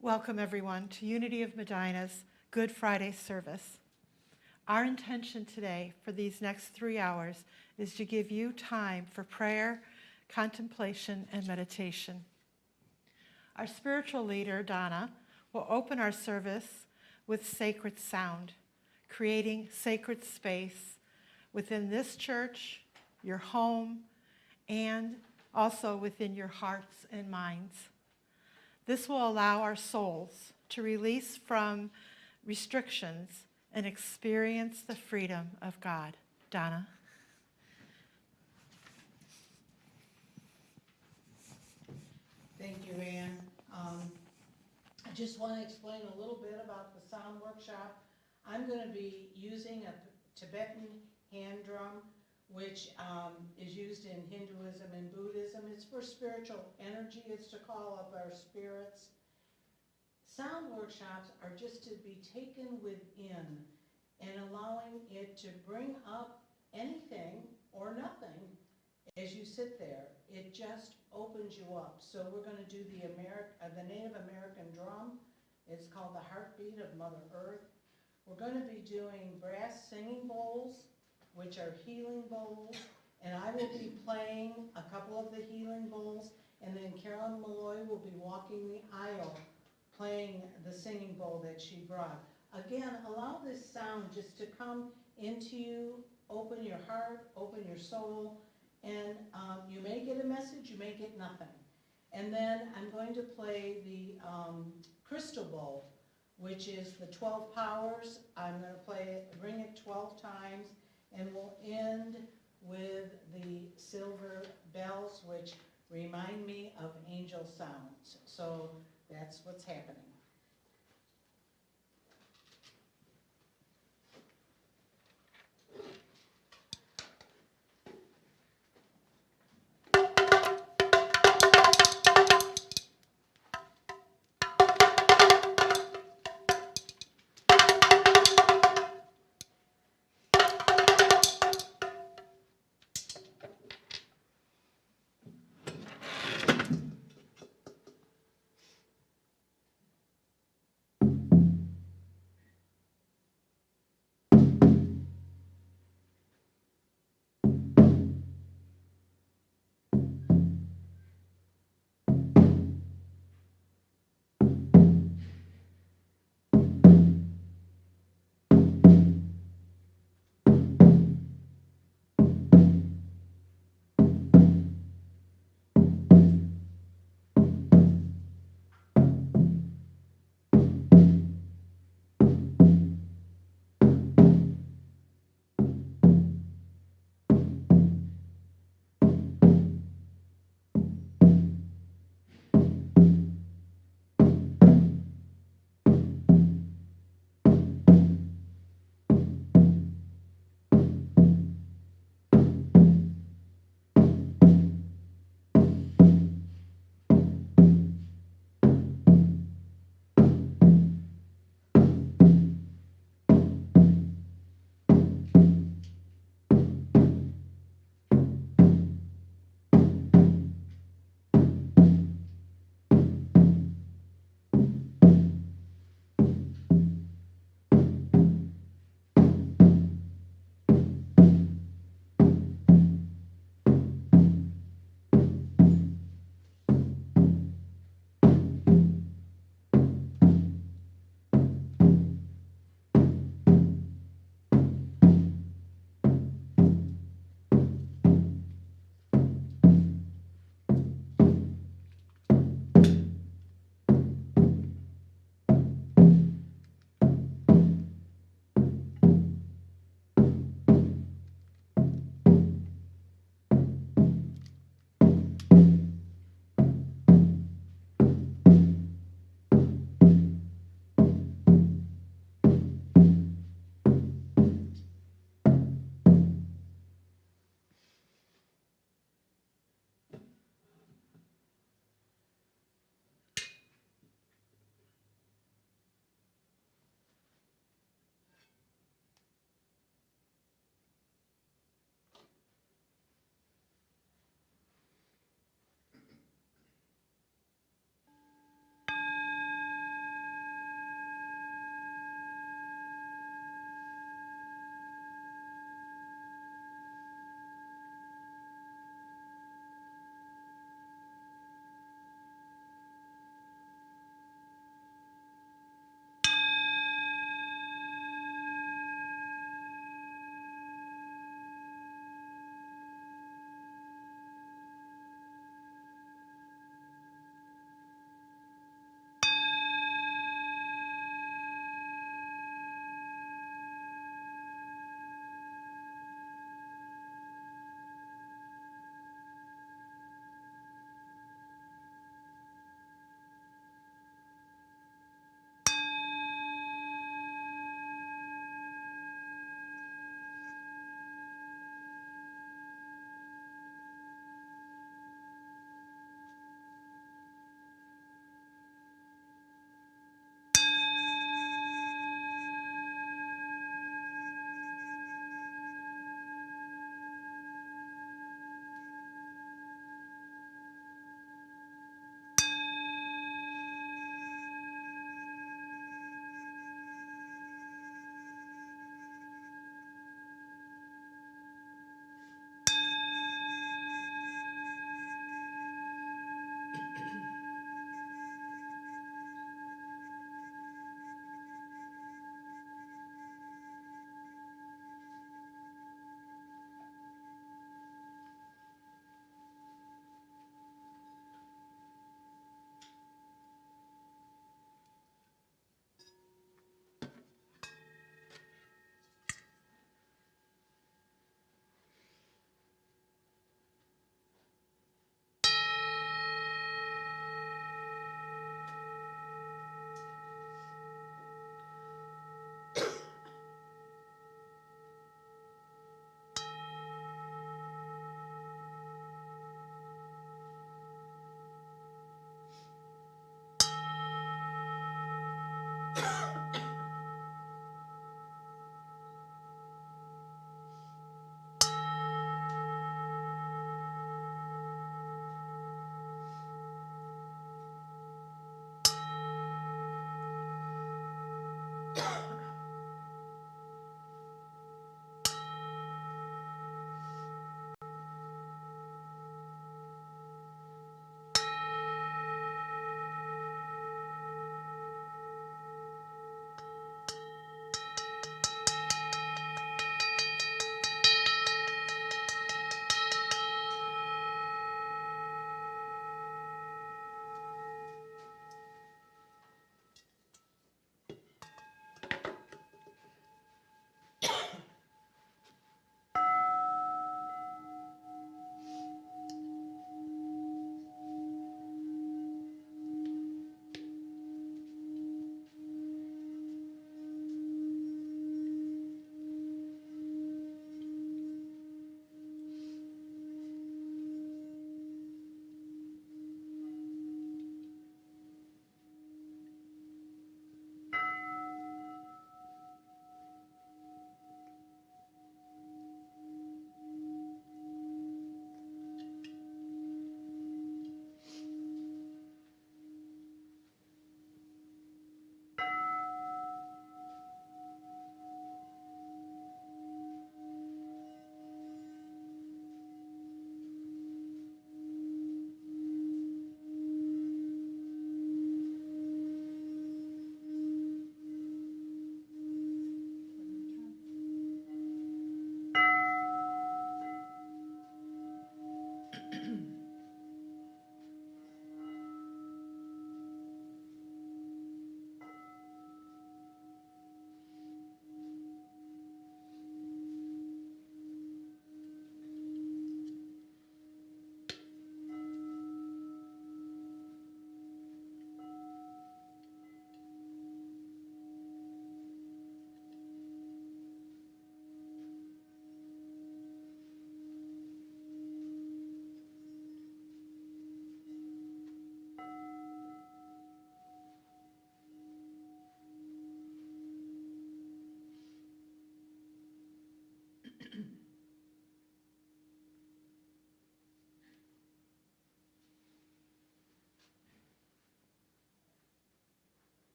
Welcome, everyone, to Unity of Medina's Good Friday service. Our intention today for these next 3 hours is to give you time for prayer, contemplation, and meditation. Our spiritual leader, Donna, will open our service with sacred sound, creating sacred space within this church, your home, and also within your hearts and minds. This will allow our souls to release from restrictions and experience the freedom of God. Donna. Thank you, Ann. I just want to explain a little bit about the sound workshop. I'm going to be using a Tibetan hand drum, which is used in Hinduism and Buddhism. It's for spiritual energy. It's to call up our spirits. Sound workshops are just to be taken within and allowing it to bring up anything or nothing as you sit there. It just opens you up. So we're going to do the Native American drum. It's called the heartbeat of Mother Earth. We're going to be doing brass singing bowls, which are healing bowls, and I will be playing a couple of the healing bowls, and then Carolyn Malloy will be walking the aisle playing the singing bowl that she brought. Again, allow this sound just to come into you, open your heart, open your soul, and you may get a message, you may get nothing. And then I'm going to play the crystal bowl, which is the 12 powers. I'm going to ring it 12 times, and we'll end with the silver bells, which remind me of angel sounds. So that's what's happening.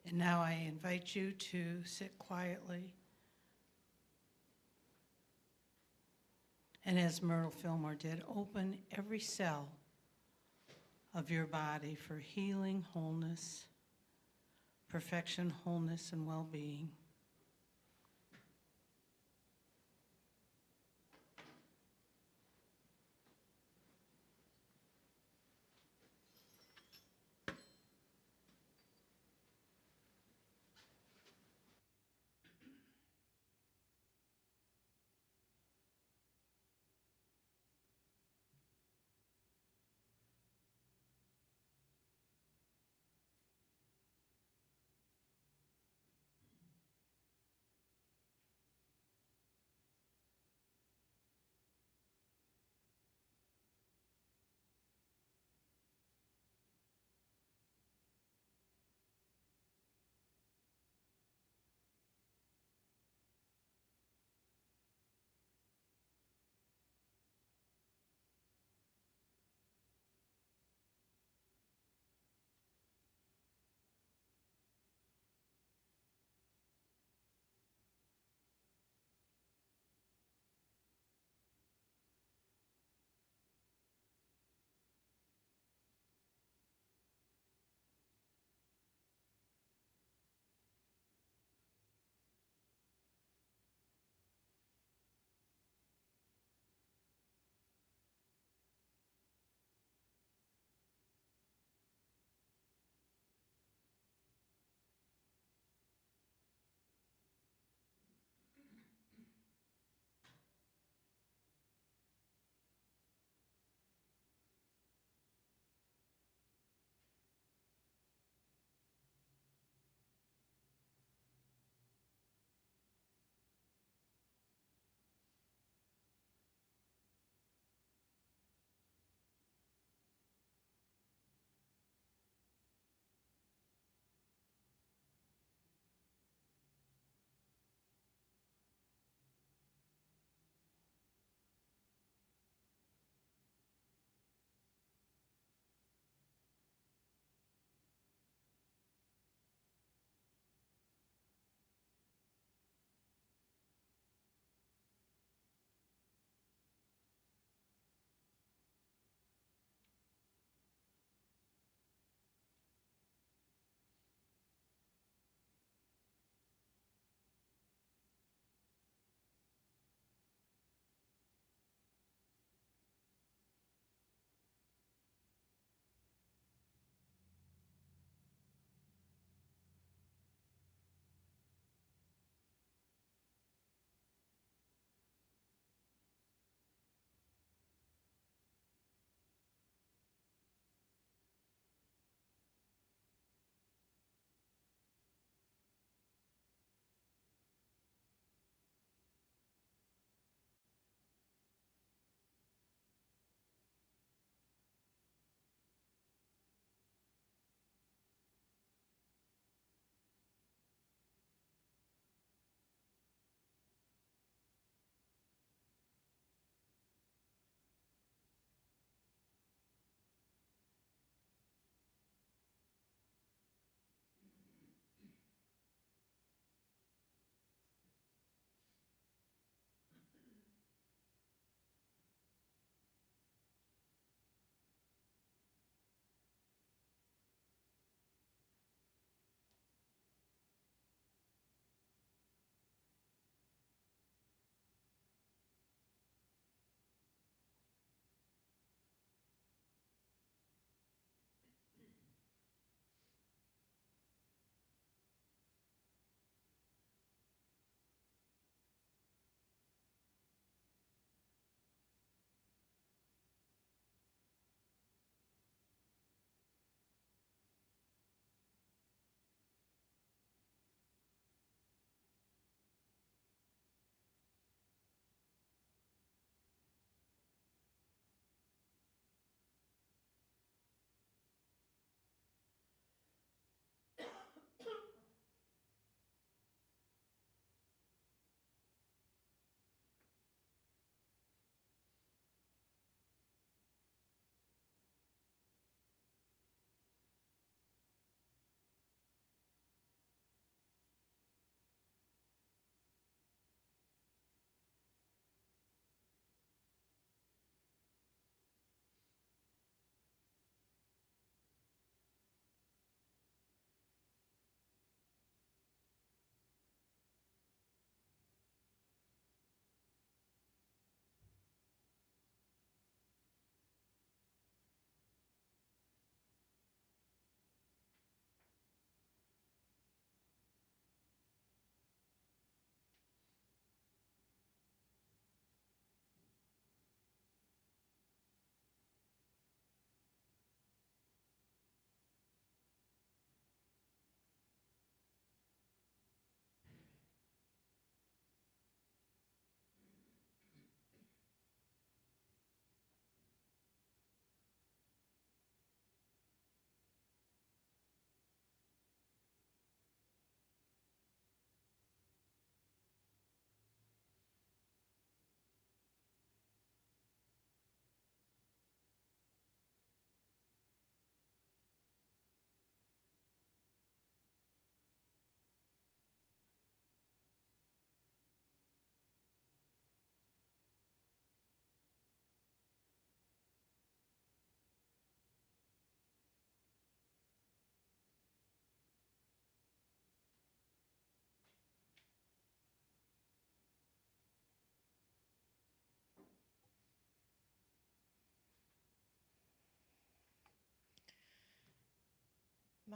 And now I invite you to sit quietly. And as Myrtle Fillmore did, open every cell of your body for healing, wholeness, perfection, wholeness, and well-being.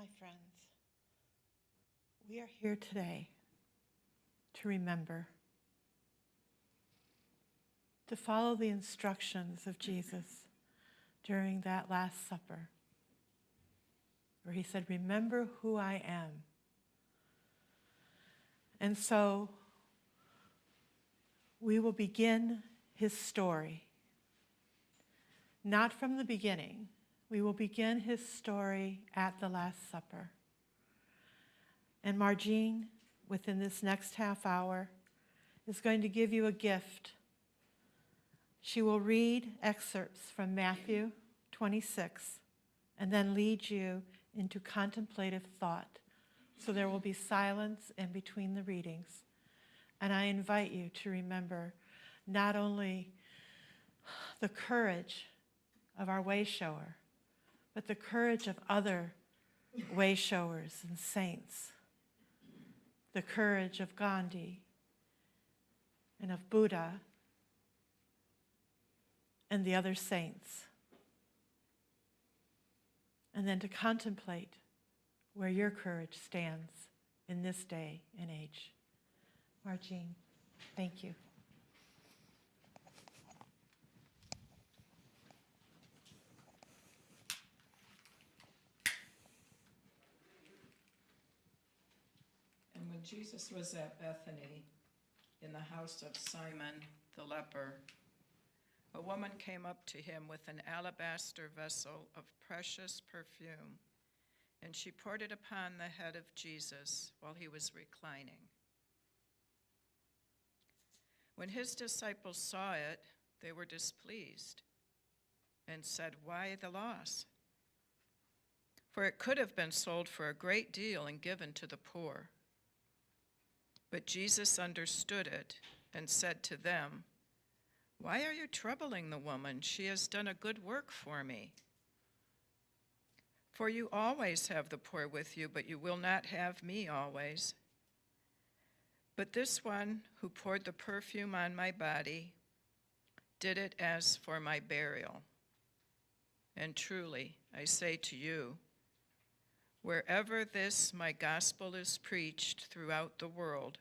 my friends, we are here today to remember, to follow the instructions of Jesus during that Last Supper, where he said, "Remember who I am." And so we will begin his story, not from the beginning. We will begin his story at the Last Supper. And Margine, within this next half hour, is going to give you a gift. She will read excerpts from Matthew 26 and then lead you into contemplative thought. So there will be silence in between the readings. And I invite you to remember not only the courage of our way shower, but the courage of other way showers and saints, the courage of Gandhi and of Buddha and the other saints, and then to contemplate where your courage stands in this day and age. Margine, thank you. And when Jesus was at Bethany, in the house of Simon the leper, a woman came up to him with an alabaster vessel of precious perfume, and she poured it upon the head of Jesus while he was reclining. When his disciples saw it, they were displeased and said, "Why the loss? For it could have been sold for a great deal and given to the poor." But Jesus understood it and said to them, "Why are you troubling the woman? She has done a good work for me. For you always have the poor with you, but you will not have me always. But this one who poured the perfume on my body did it as for my burial. And truly, I say to you, wherever this my gospel is preached throughout the world,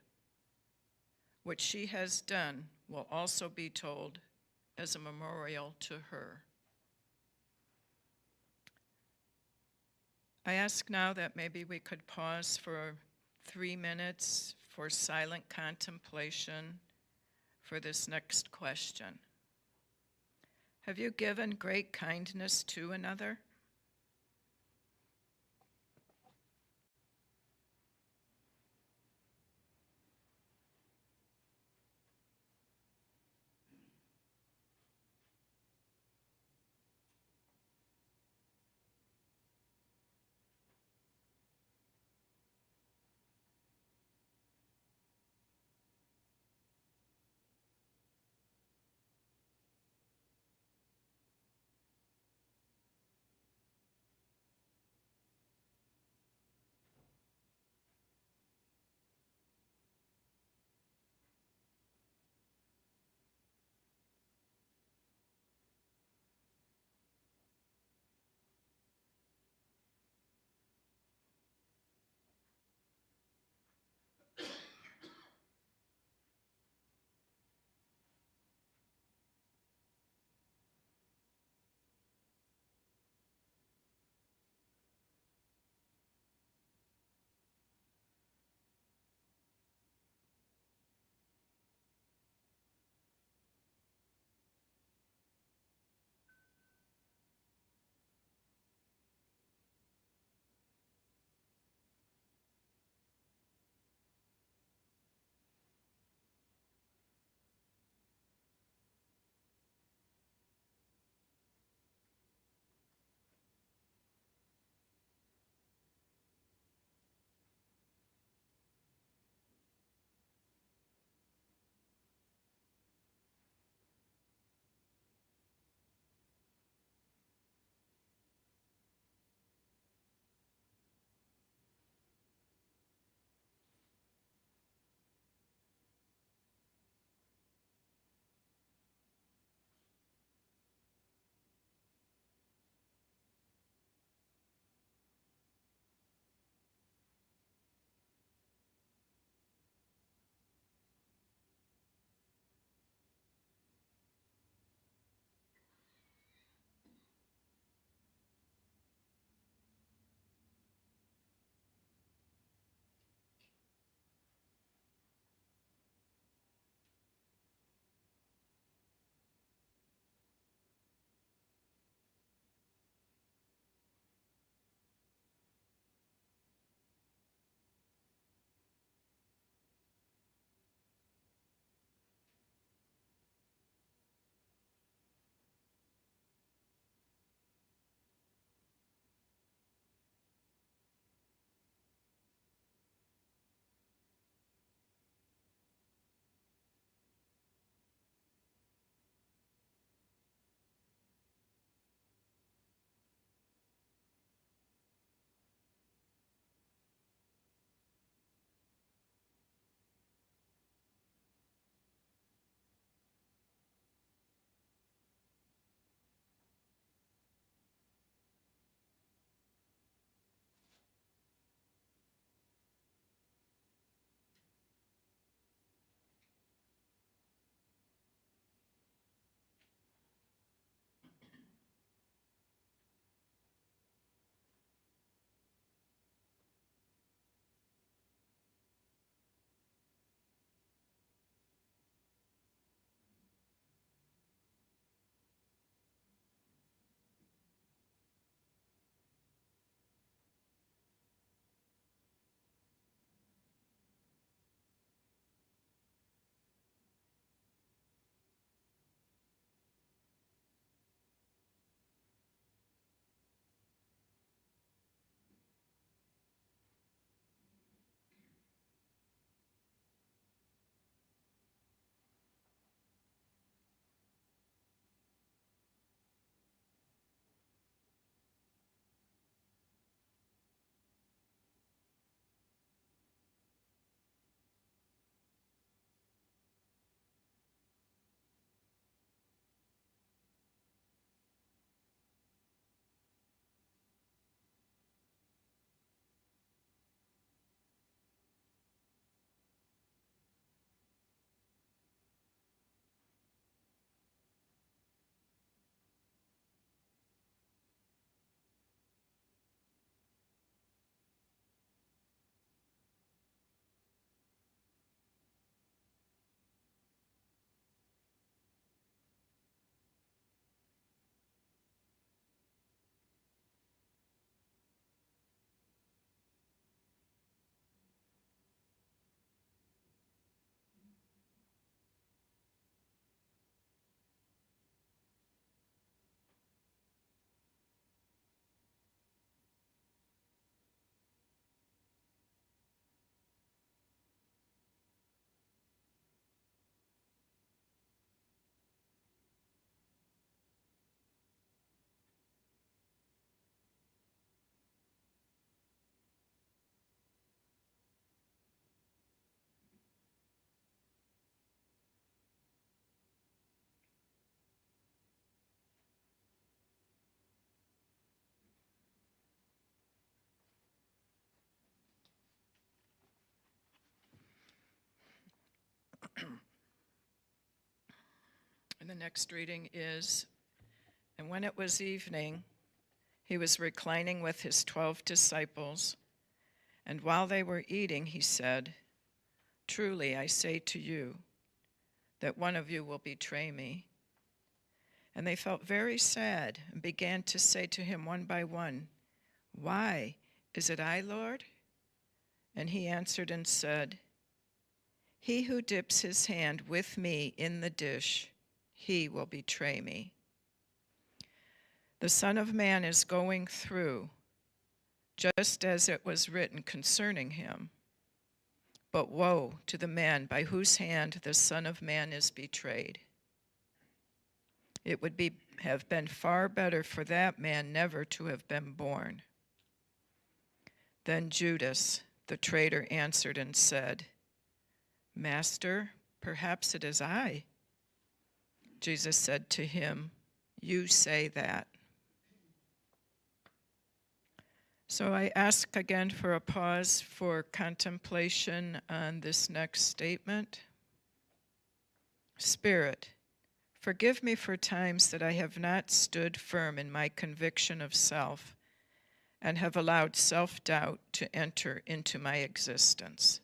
what she has done will also be told as a memorial to her." I ask now that maybe we could pause for 3 minutes for silent contemplation for this next question. Have you given great kindness to another? The next reading is, "And when it was evening, he was reclining with his 12 disciples, and while they were eating, he said, 'Truly I say to you, that one of you will betray me.' And they felt very sad and began to say to him one by one, 'Why, is it I, Lord?' And he answered and said, 'He who dips his hand with me in the dish, he will betray me. The Son of Man is going through, just as it was written concerning him. But woe to the man by whose hand the Son of Man is betrayed. It would have been far better for that man never to have been born.' Then Judas, the traitor, answered and said, 'Master, perhaps it is I.' Jesus said to him, 'You say that.'" So I ask again for a pause for contemplation on this next statement. Spirit, forgive me for times that I have not stood firm in my conviction of self and have allowed self-doubt to enter into my existence.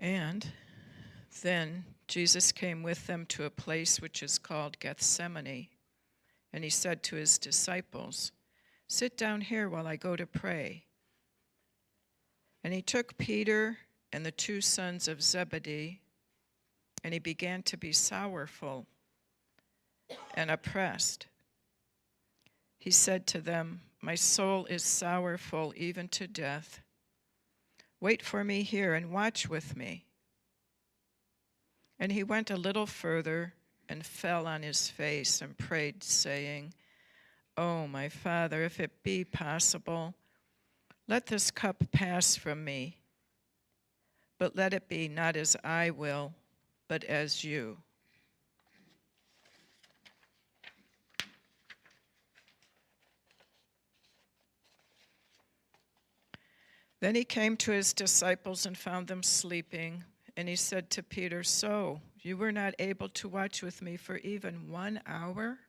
And then Jesus came with them to a place which is called Gethsemane, and he said to his disciples, "Sit down here while I go to pray." And he took Peter and the two sons of Zebedee, and he began to be sorrowful and oppressed. He said to them, "My soul is sorrowful even to death. Wait for me here and watch with me." And he went a little further and fell on his face and prayed, saying, "Oh, my Father, if it be possible, let this cup pass from me, but let it be not as I will, but as you." Then he came to his disciples and found them sleeping, and he said to Peter, "So, you were not able to watch with me for even 1 hour?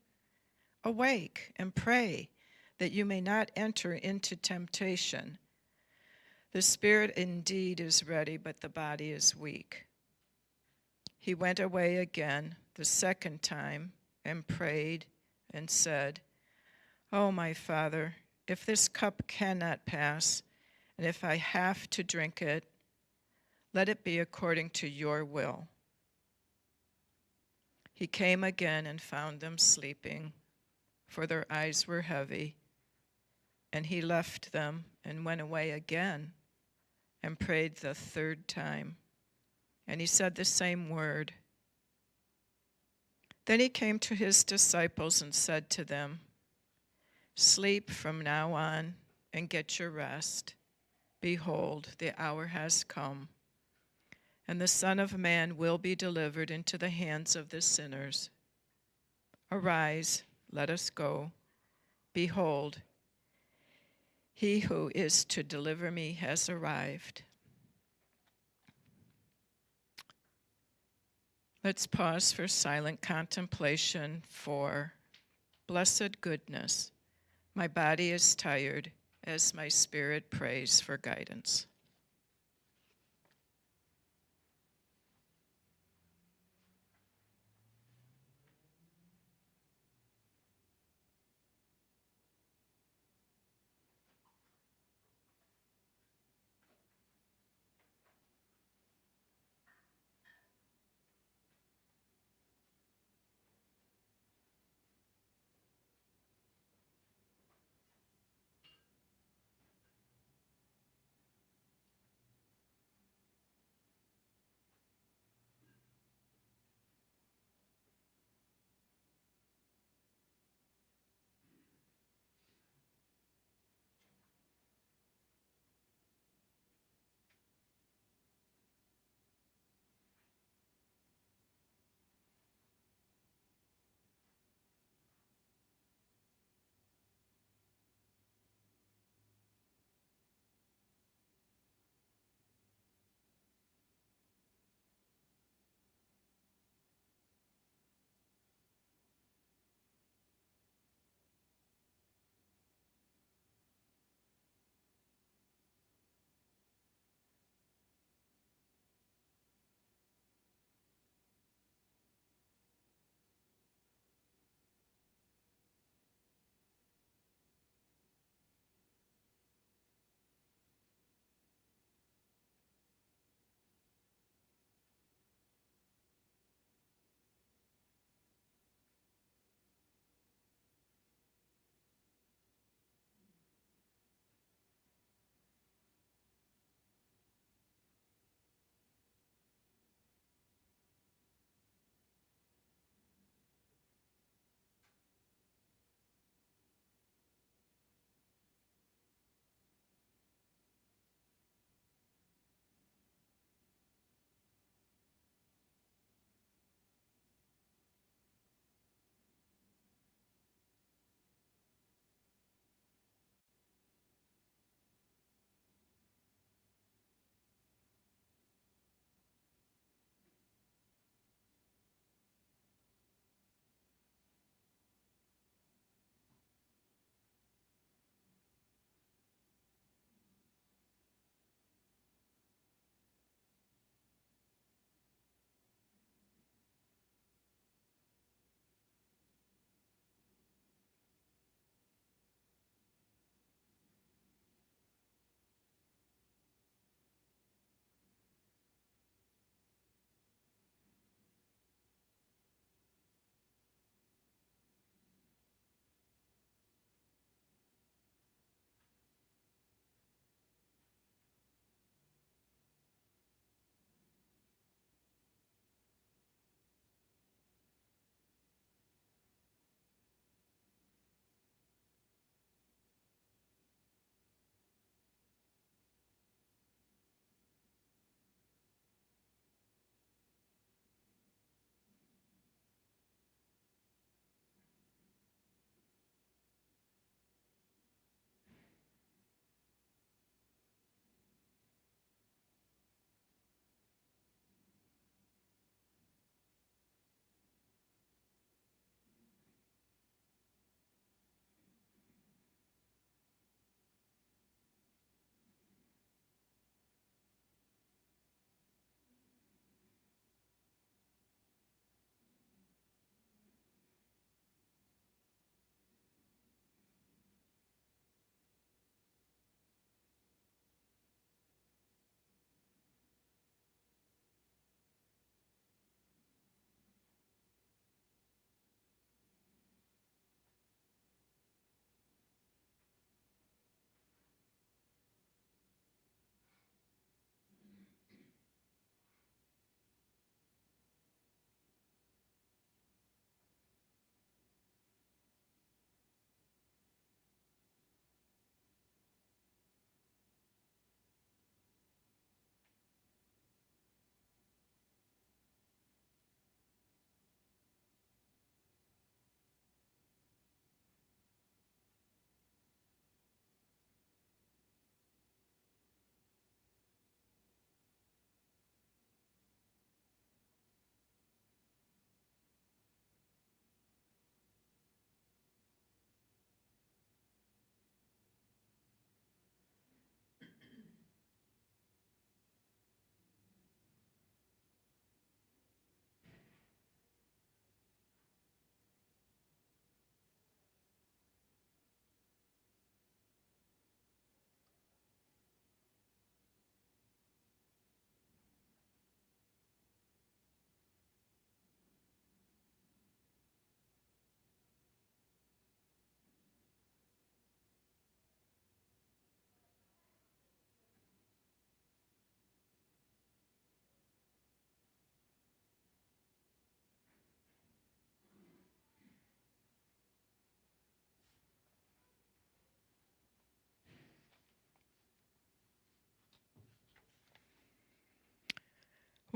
Awake and pray, that you may not enter into temptation. The spirit indeed is ready, but the body is weak." He went away again the second time and prayed and said, "Oh, my Father, if this cup cannot pass, and if I have to drink it, let it be according to your will." He came again and found them sleeping, for their eyes were heavy. And he left them and went away again and prayed the third time. And he said the same word. Then he came to his disciples and said to them, "Sleep from now on and get your rest. Behold, the hour has come, and the Son of Man will be delivered into the hands of the sinners. Arise, let us go. Behold, he who is to deliver me has arrived." Let's pause for silent contemplation for blessed goodness. My body is tired as my spirit prays for guidance.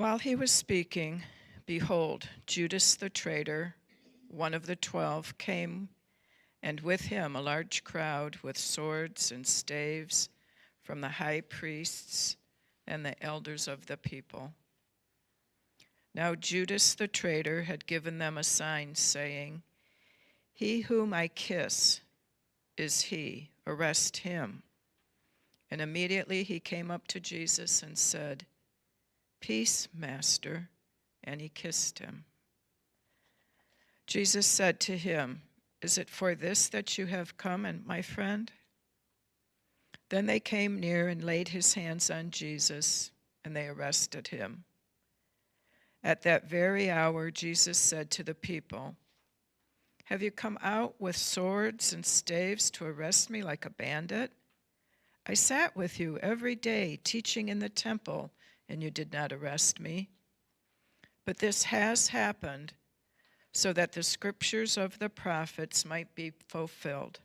While he was speaking, behold, Judas the traitor, one of the 12, came, and with him a large crowd with swords and staves from the high priests and the elders of the people. Now Judas the traitor had given them a sign, saying, "He whom I kiss is he, arrest him." And immediately he came up to Jesus and said, "Peace, Master," and he kissed him. Jesus said to him, "Is it for this that you have come, and my friend?" Then they came near and laid his hands on Jesus, and they arrested him. At that very hour, Jesus said to the people, "Have you come out with swords and staves to arrest me like a bandit? I sat with you every day teaching in the temple, and you did not arrest me. But this has happened so that the scriptures of the prophets might be fulfilled."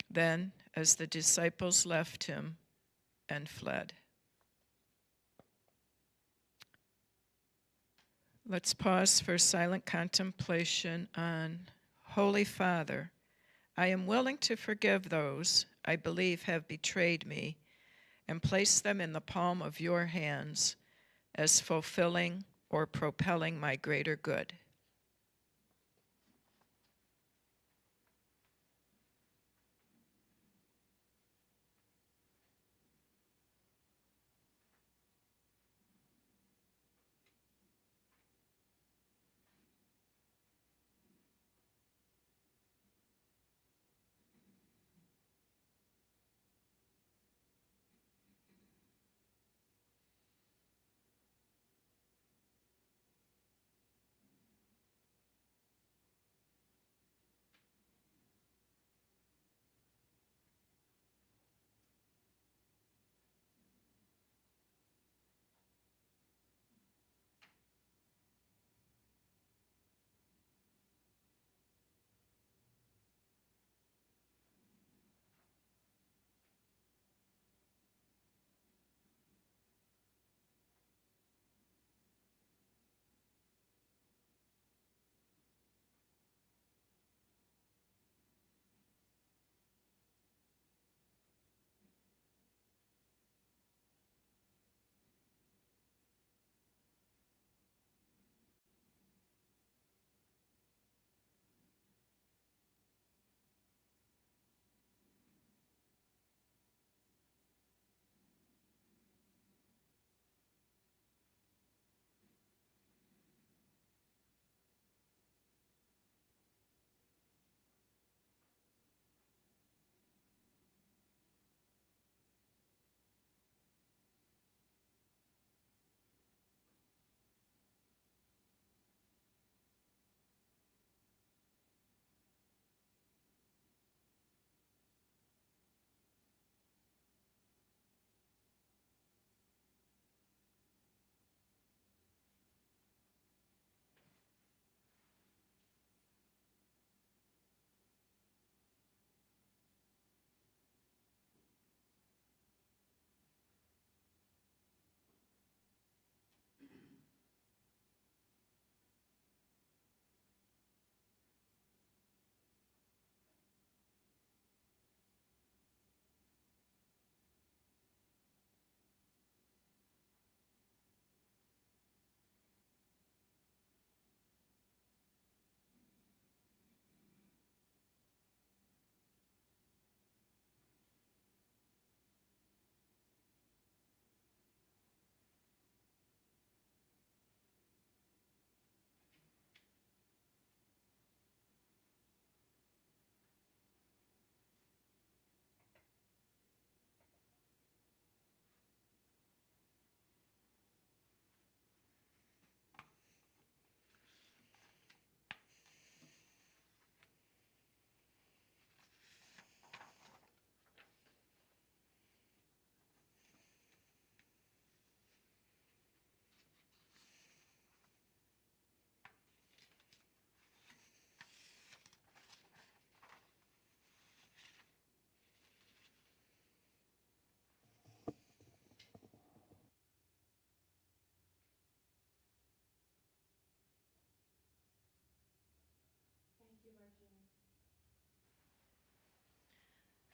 Then, as the disciples left him and fled. Let's pause for silent contemplation on Holy Father. I am willing to forgive those I believe have betrayed me and place them in the palm of your hands as fulfilling or propelling my greater good.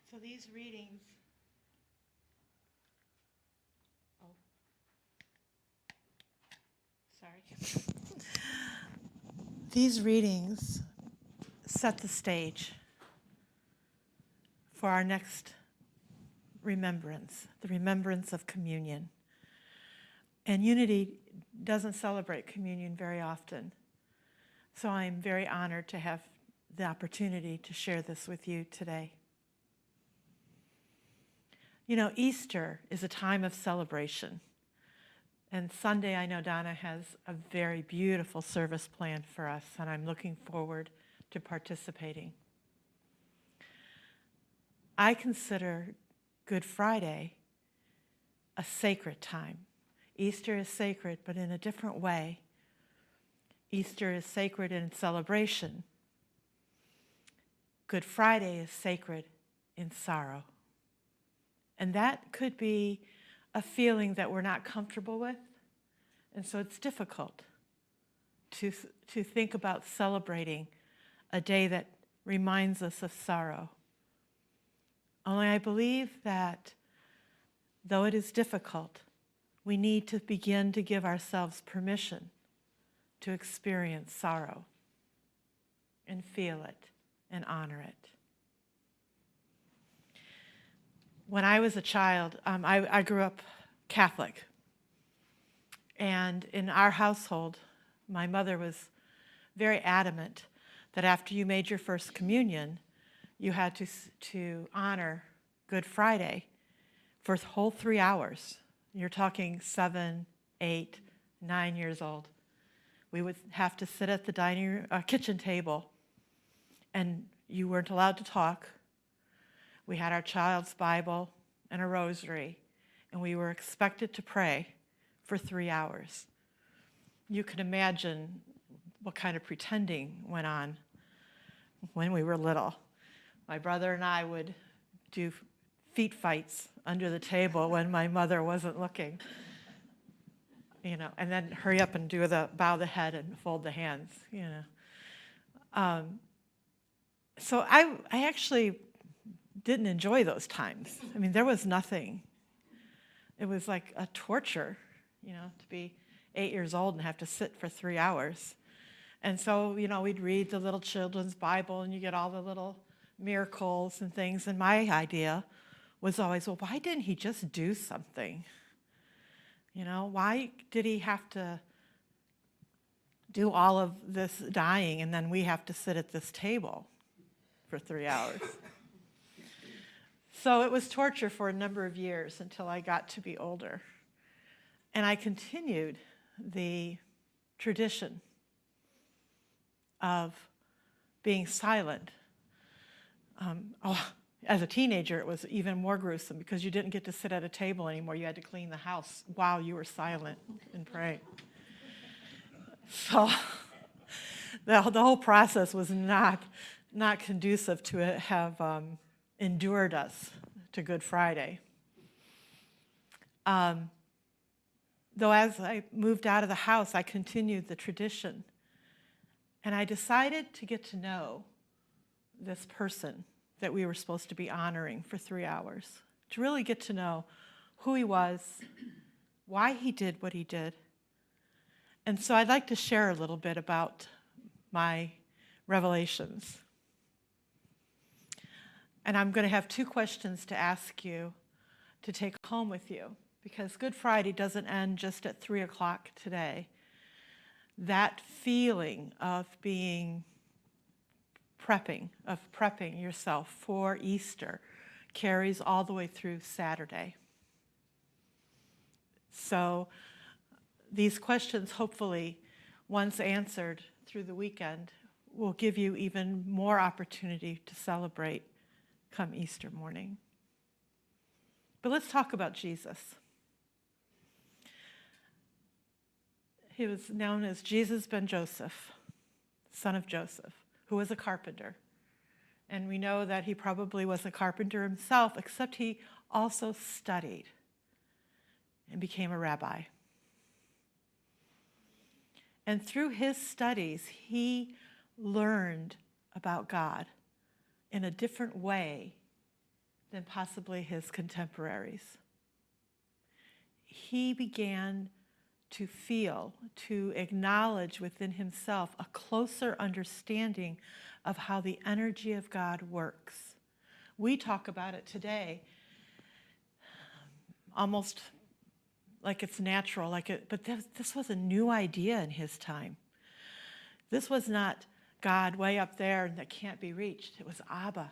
So these readings, oh, sorry. These readings set the stage for our next remembrance, the remembrance of communion. And Unity doesn't celebrate communion very often. So I'm very honored to have the opportunity to share this with you today. You know, Easter is a time of celebration. And Sunday, I know Donna has a very beautiful service planned for us, and I'm looking forward to participating. I consider Good Friday a sacred time. Easter is sacred, but in a different way. Easter is sacred in celebration. Good Friday is sacred in sorrow. And that could be a feeling that we're not comfortable with. And so it's difficult to think about celebrating a day that reminds us of sorrow. Only I believe that though it is difficult, we need to begin to give ourselves permission to experience sorrow and feel it and honor it. When I was a child, I grew up Catholic. And in our household, my mother was very adamant that after you made your first communion, you had to honor Good Friday for a whole 3 hours. You're talking 7, 8, 9 years old. We would have to sit at the kitchen table, and you weren't allowed to talk. We had our child's Bible and a rosary, and we were expected to pray for 3 hours. You can imagine what kind of pretending went on when we were little. My brother and I would do feet fights under the table when my mother wasn't looking, and then hurry up and bow the head and fold the hands, So I actually didn't enjoy those times. I mean, there was nothing. It was like a torture, to be 8 years old and have to sit for 3 hours. And so, we'd read the little children's Bible, and you get all the little miracles and things. And my idea was always, well, why didn't he just do something? Why did he have to do all of this dying, and then we have to sit at this table for 3 hours? So it was torture for a number of years until I got to be older. And I continued the tradition of being silent. As a teenager, it was even more gruesome because you didn't get to sit at a table anymore. You had to clean the house while you were silent and praying. So the whole process was not conducive to it have endured us to Good Friday. Though as I moved out of the house, I continued the tradition. And I decided to get to know this person that we were supposed to be honoring for 3 hours, to really get to know who he was, why he did what he did. And so I'd like to share a little bit about my revelations. And I'm going to have 2 questions to ask you to take home with you, because Good Friday doesn't end just at 3 o'clock today. That feeling of prepping yourself for Easter carries all the way through Saturday. So these questions, hopefully, once answered through the weekend, will give you even more opportunity to celebrate come Easter morning. But let's talk about Jesus. He was known as Jesus ben Joseph, son of Joseph, who was a carpenter. And we know that he probably was a carpenter himself, except he also studied and became a rabbi. And through his studies, he learned about God in a different way than possibly his contemporaries. He began to feel, to acknowledge within himself a closer understanding of how the energy of God works. We talk about it today almost like it's natural, but this was a new idea in his time. This was not God way up there and that can't be reached. It was Abba.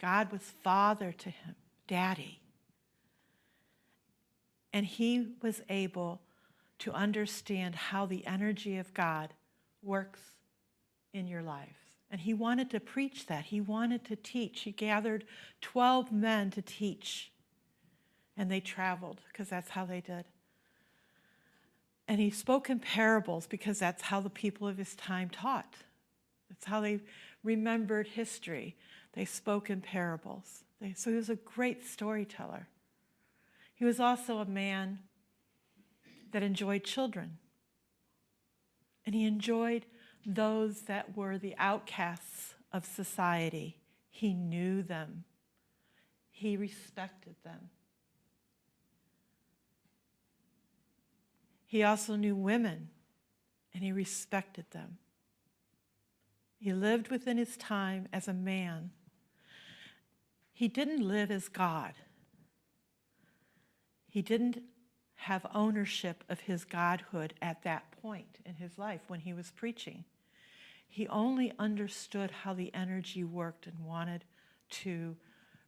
God was Father to him, Daddy. And he was able to understand how the energy of God works in your lives. And he wanted to preach that. He wanted to teach. He gathered 12 men to teach. And they traveled because that's how they did. And he spoke in parables because that's how the people of his time taught. That's how they remembered history. They spoke in parables. So he was a great storyteller. He was also a man that enjoyed children. And he enjoyed those that were the outcasts of society. He knew them. He respected them. He also knew women, and he respected them. He lived within his time as a man. He didn't live as God. He didn't have ownership of his godhood at that point in his life when he was preaching. He only understood how the energy worked and wanted to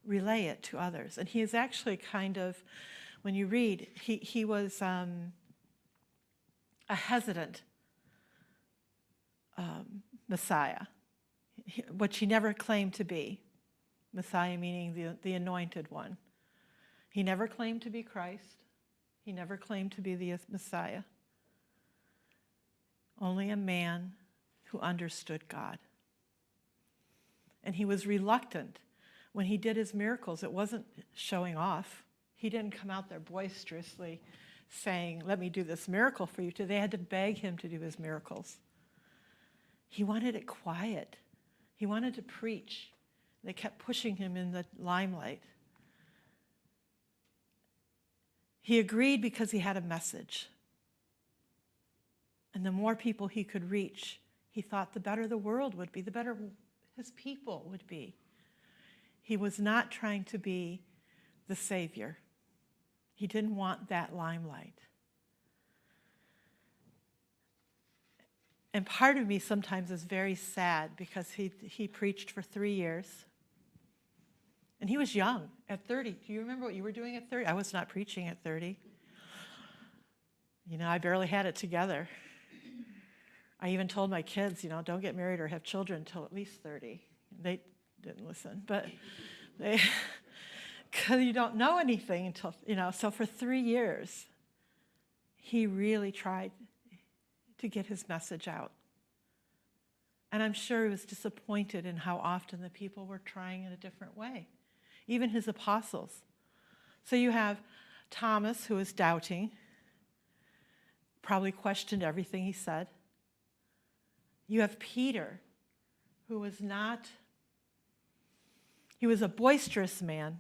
relay it to others. And he is actually kind of, when you read, he was a hesitant Messiah, which he never claimed to be. Messiah meaning the anointed one. He never claimed to be Christ. He never claimed to be the Messiah. Only a man who understood God. And he was reluctant. When he did his miracles, it wasn't showing off. He didn't come out there boisterously saying, let me do this miracle for you. They had to beg him to do his miracles. He wanted it quiet. He wanted to preach. They kept pushing him in the limelight. He agreed because he had a message. And the more people he could reach, he thought the better the world would be, the better his people would be. He was not trying to be the Savior. He didn't want that limelight. And part of me sometimes is very sad because he preached for 3 years. And he was young at 30. Do you remember what you were doing at 30? I was not preaching at 30. I barely had it together. I even told my kids, don't get married or have children until at least 30. They didn't listen, but because you don't know anything until, so for 3 years, he really tried to get his message out. And I'm sure he was disappointed in how often the people were trying in a different way, even his apostles. So you have Thomas, who was doubting, probably questioned everything he said. You have Peter, who was he was a boisterous man,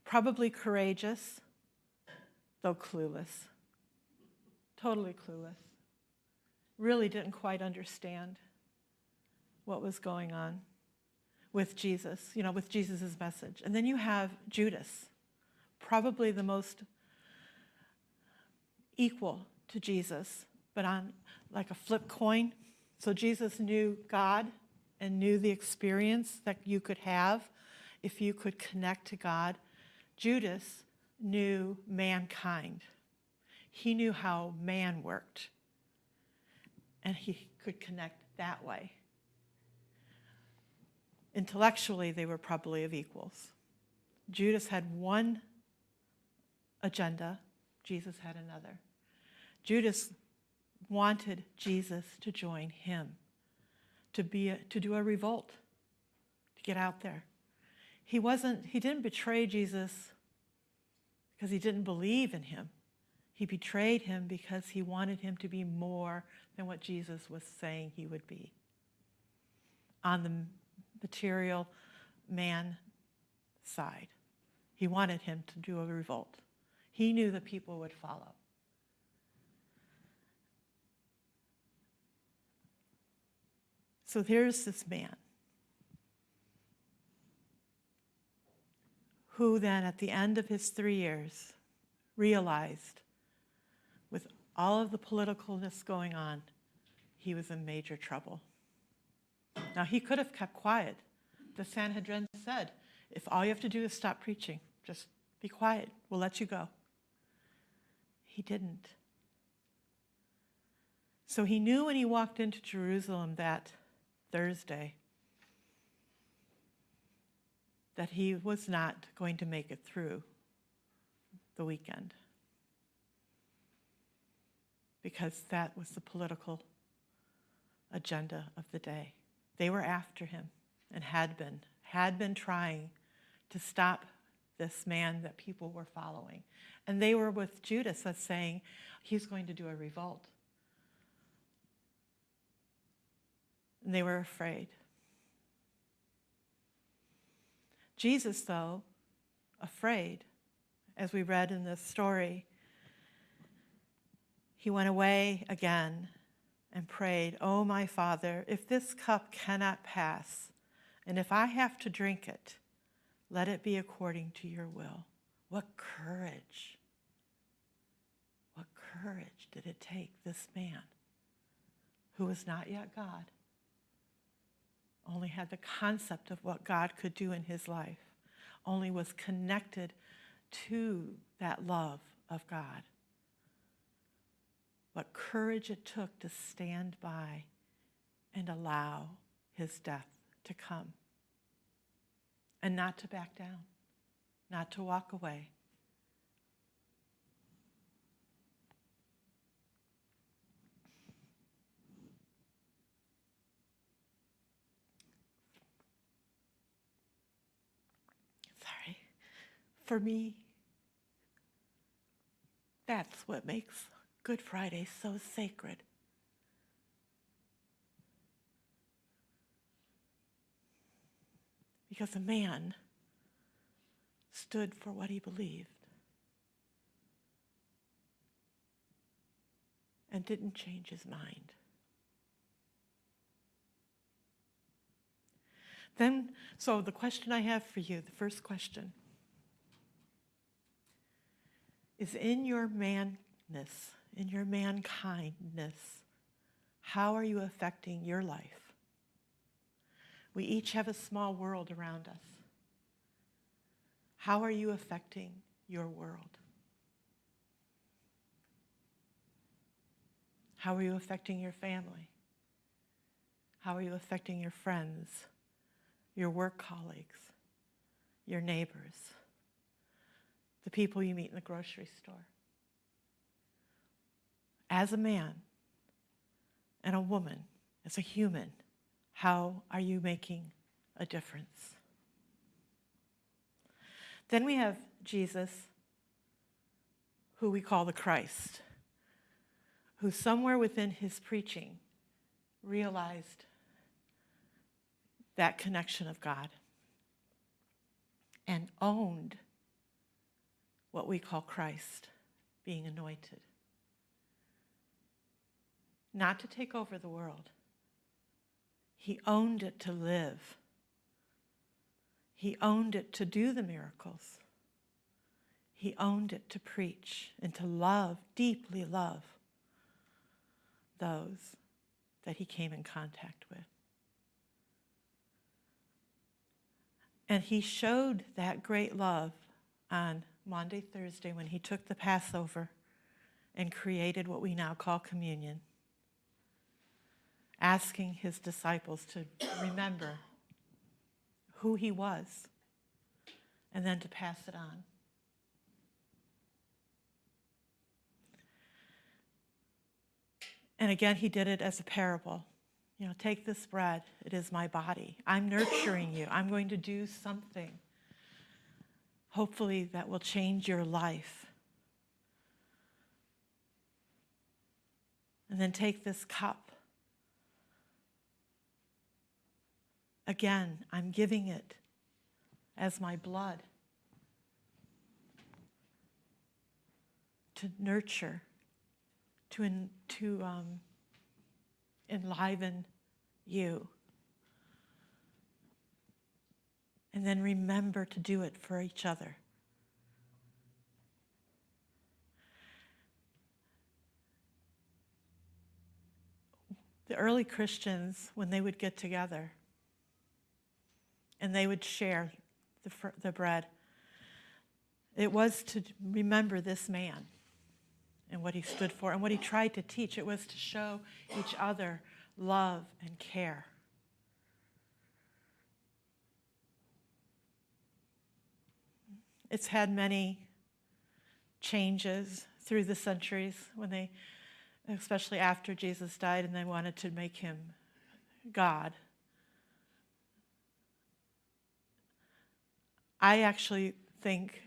probably courageous, though clueless, totally clueless. Really didn't quite understand what was going on with Jesus, with Jesus' message. And then you have Judas, probably the most equal to Jesus, but on like a flip coin. So Jesus knew God and knew the experience that you could have if you could connect to God. Judas knew mankind. He knew how man worked, and he could connect that way. Intellectually, they were probably of equals. Judas had one agenda, Jesus had another. Judas wanted Jesus to join him, to do a revolt, to get out there. He didn't betray Jesus because he didn't believe in him. He betrayed him because he wanted him to be more than what Jesus was saying he would be. On the material man side. He wanted him to do a revolt. He knew the people would follow. So there's this man who then at the end of his 3 years realized, with all of the politicalness going on, he was in major trouble. Now, he could have kept quiet. The Sanhedrin said, if all you have to do is stop preaching, just be quiet, we'll let you go. He didn't. So he knew when he walked into Jerusalem that Thursday that he was not going to make it through the weekend, because that was the political agenda of the day. They were after him and had been trying to stop this man that people were following. And they were with Judas as saying, he's going to do a revolt. And they were afraid. Jesus, though, afraid, as we read in this story, he went away again and prayed, "Oh, my Father, if this cup cannot pass, and if I have to drink it, let it be according to your will." What courage! What courage did it take this man, who was not yet God, only had the concept of what God could do in his life, only was connected to that love of God. What courage it took to stand by and allow his death to come, and not to back down, not to walk away. Sorry. For me, that's what makes Good Friday so sacred. Because a man stood for what he believed and didn't change his mind. So the question I have for you, the first question, is in your manness, in your mankindness, how are you affecting your life? We each have a small world around us. How are you affecting your world? How are you affecting your family? How are you affecting your friends, your work colleagues, your neighbors, the people you meet in the grocery store? As a man and a woman, as a human, how are you making a difference? Then we have Jesus, who we call the Christ, who somewhere within his preaching realized that connection of God and owned what we call Christ, being anointed. Not to take over the world. He owned it to live. He owned it to do the miracles. He owned it to preach and to love, deeply love those that he came in contact with. And he showed that great love on Maundy Thursday when he took the Passover and created what we now call communion, asking his disciples to remember who he was and then to pass it on. And again, he did it as a parable. Take this bread, it is my body. I'm nurturing you. I'm going to do something, hopefully, that will change your life. And then take this cup. Again, I'm giving it as my blood to nurture, to enliven you. And then remember to do it for each other. The early Christians, when they would get together and they would share the bread, it was to remember this man and what he stood for and what he tried to teach. It was to show each other love and care. It's had many changes through the centuries when they, especially after Jesus died and they wanted to make him God. I actually think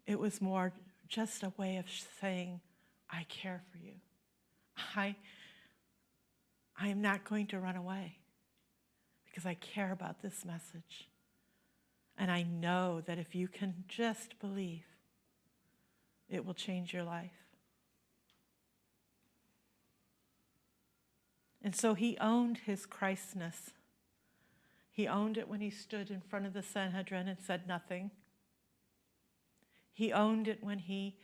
it was more just a way of saying, I care for you. I am not going to run away because I care about this message. And I know that if you can just believe, it will change your life. And so he owned his Christness. He owned it when he stood in front of the Sanhedrin and said nothing. He owned it when he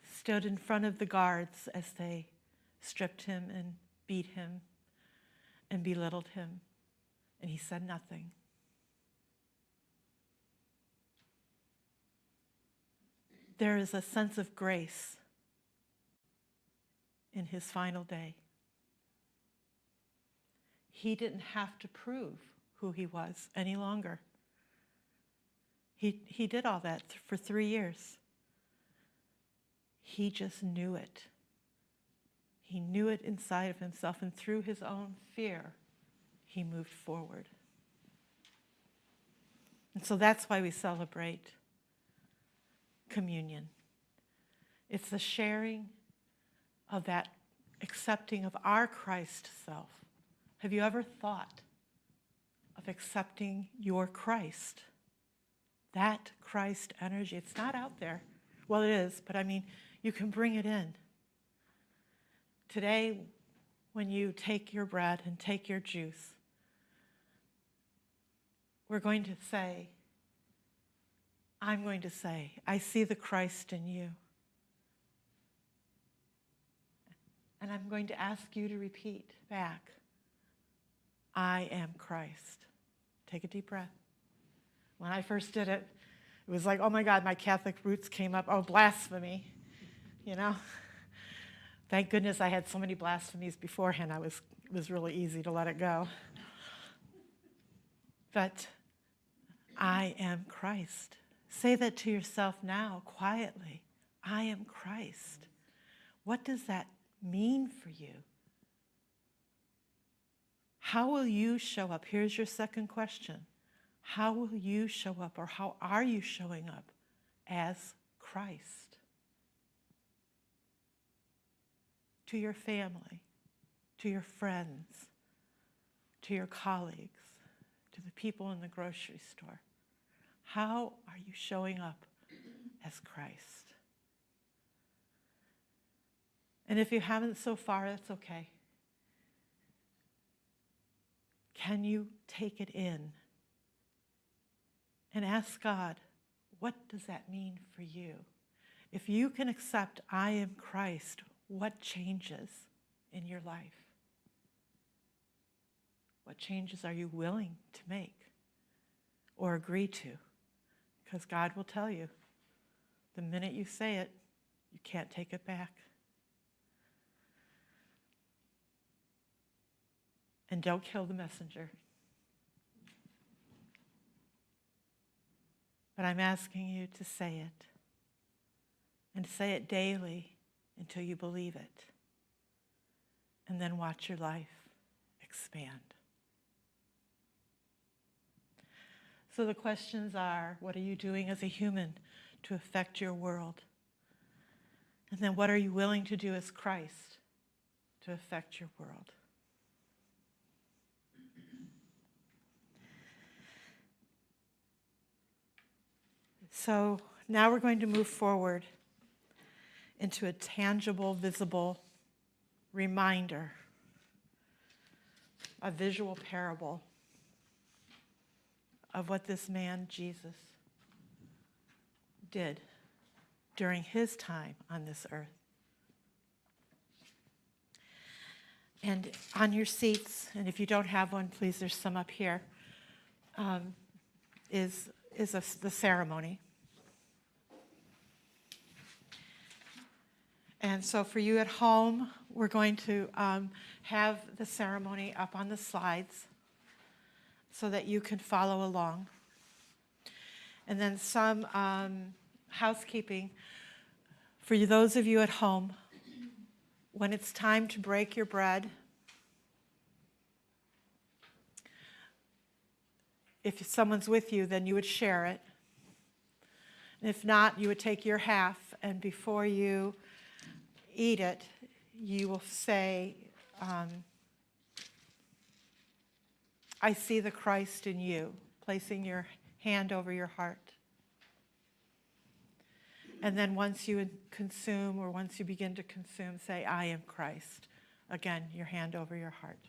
stood in front of the guards as they stripped him and beat him and belittled him, and he said nothing. There is a sense of grace in his final day. He didn't have to prove who he was any longer. He did all that for 3 years. He just knew it. He knew it inside of himself, and through his own fear, he moved forward. And so that's why we celebrate communion. It's the sharing of that accepting of our Christ self. Have you ever thought of accepting your Christ? That Christ energy, it's not out there. Well, it is, but I mean, you can bring it in. Today, when you take your bread and take your juice, we're going to say, I'm going to say, I see the Christ in you. And I'm going to ask you to repeat back, I am Christ. Take a deep breath. When I first did it, it was like, oh my God, my Catholic roots came up. Oh, blasphemy, you know? Thank goodness I had so many blasphemies beforehand. It was really easy to let it go. But I am Christ. Say that to yourself now, quietly. I am Christ. What does that mean for you? How will you show up? Here's your second question. How will you show up, or how are you showing up as Christ? To your family, to your friends, to your colleagues, to the people in the grocery store. How are you showing up as Christ? And if you haven't so far, that's okay. Can you take it in and ask God, what does that mean for you? If you can accept I am Christ, what changes in your life? What changes are you willing to make or agree to? Because God will tell you, the minute you say it, you can't take it back. And don't kill the messenger. But I'm asking you to say it, and say it daily until you believe it. And then watch your life expand. So the questions are, what are you doing as a human to affect your world? And then what are you willing to do as Christ to affect your world? So now we're going to move forward into a tangible, visible reminder, a visual parable of what this man, Jesus, did during his time on this earth. And on your seats, and if you don't have one, please, there's some up here, the ceremony. And so for you at home, we're going to have the ceremony up on the slides so that you can follow along. And then some housekeeping. For those of you at home, when it's time to break your bread, if someone's with you, then you would share it. And if not, you would take your half, and before you eat it, you will say, I see the Christ in you, placing your hand over your heart. And then once you consume, or once you begin to consume, say, I am Christ. Again, your hand over your heart.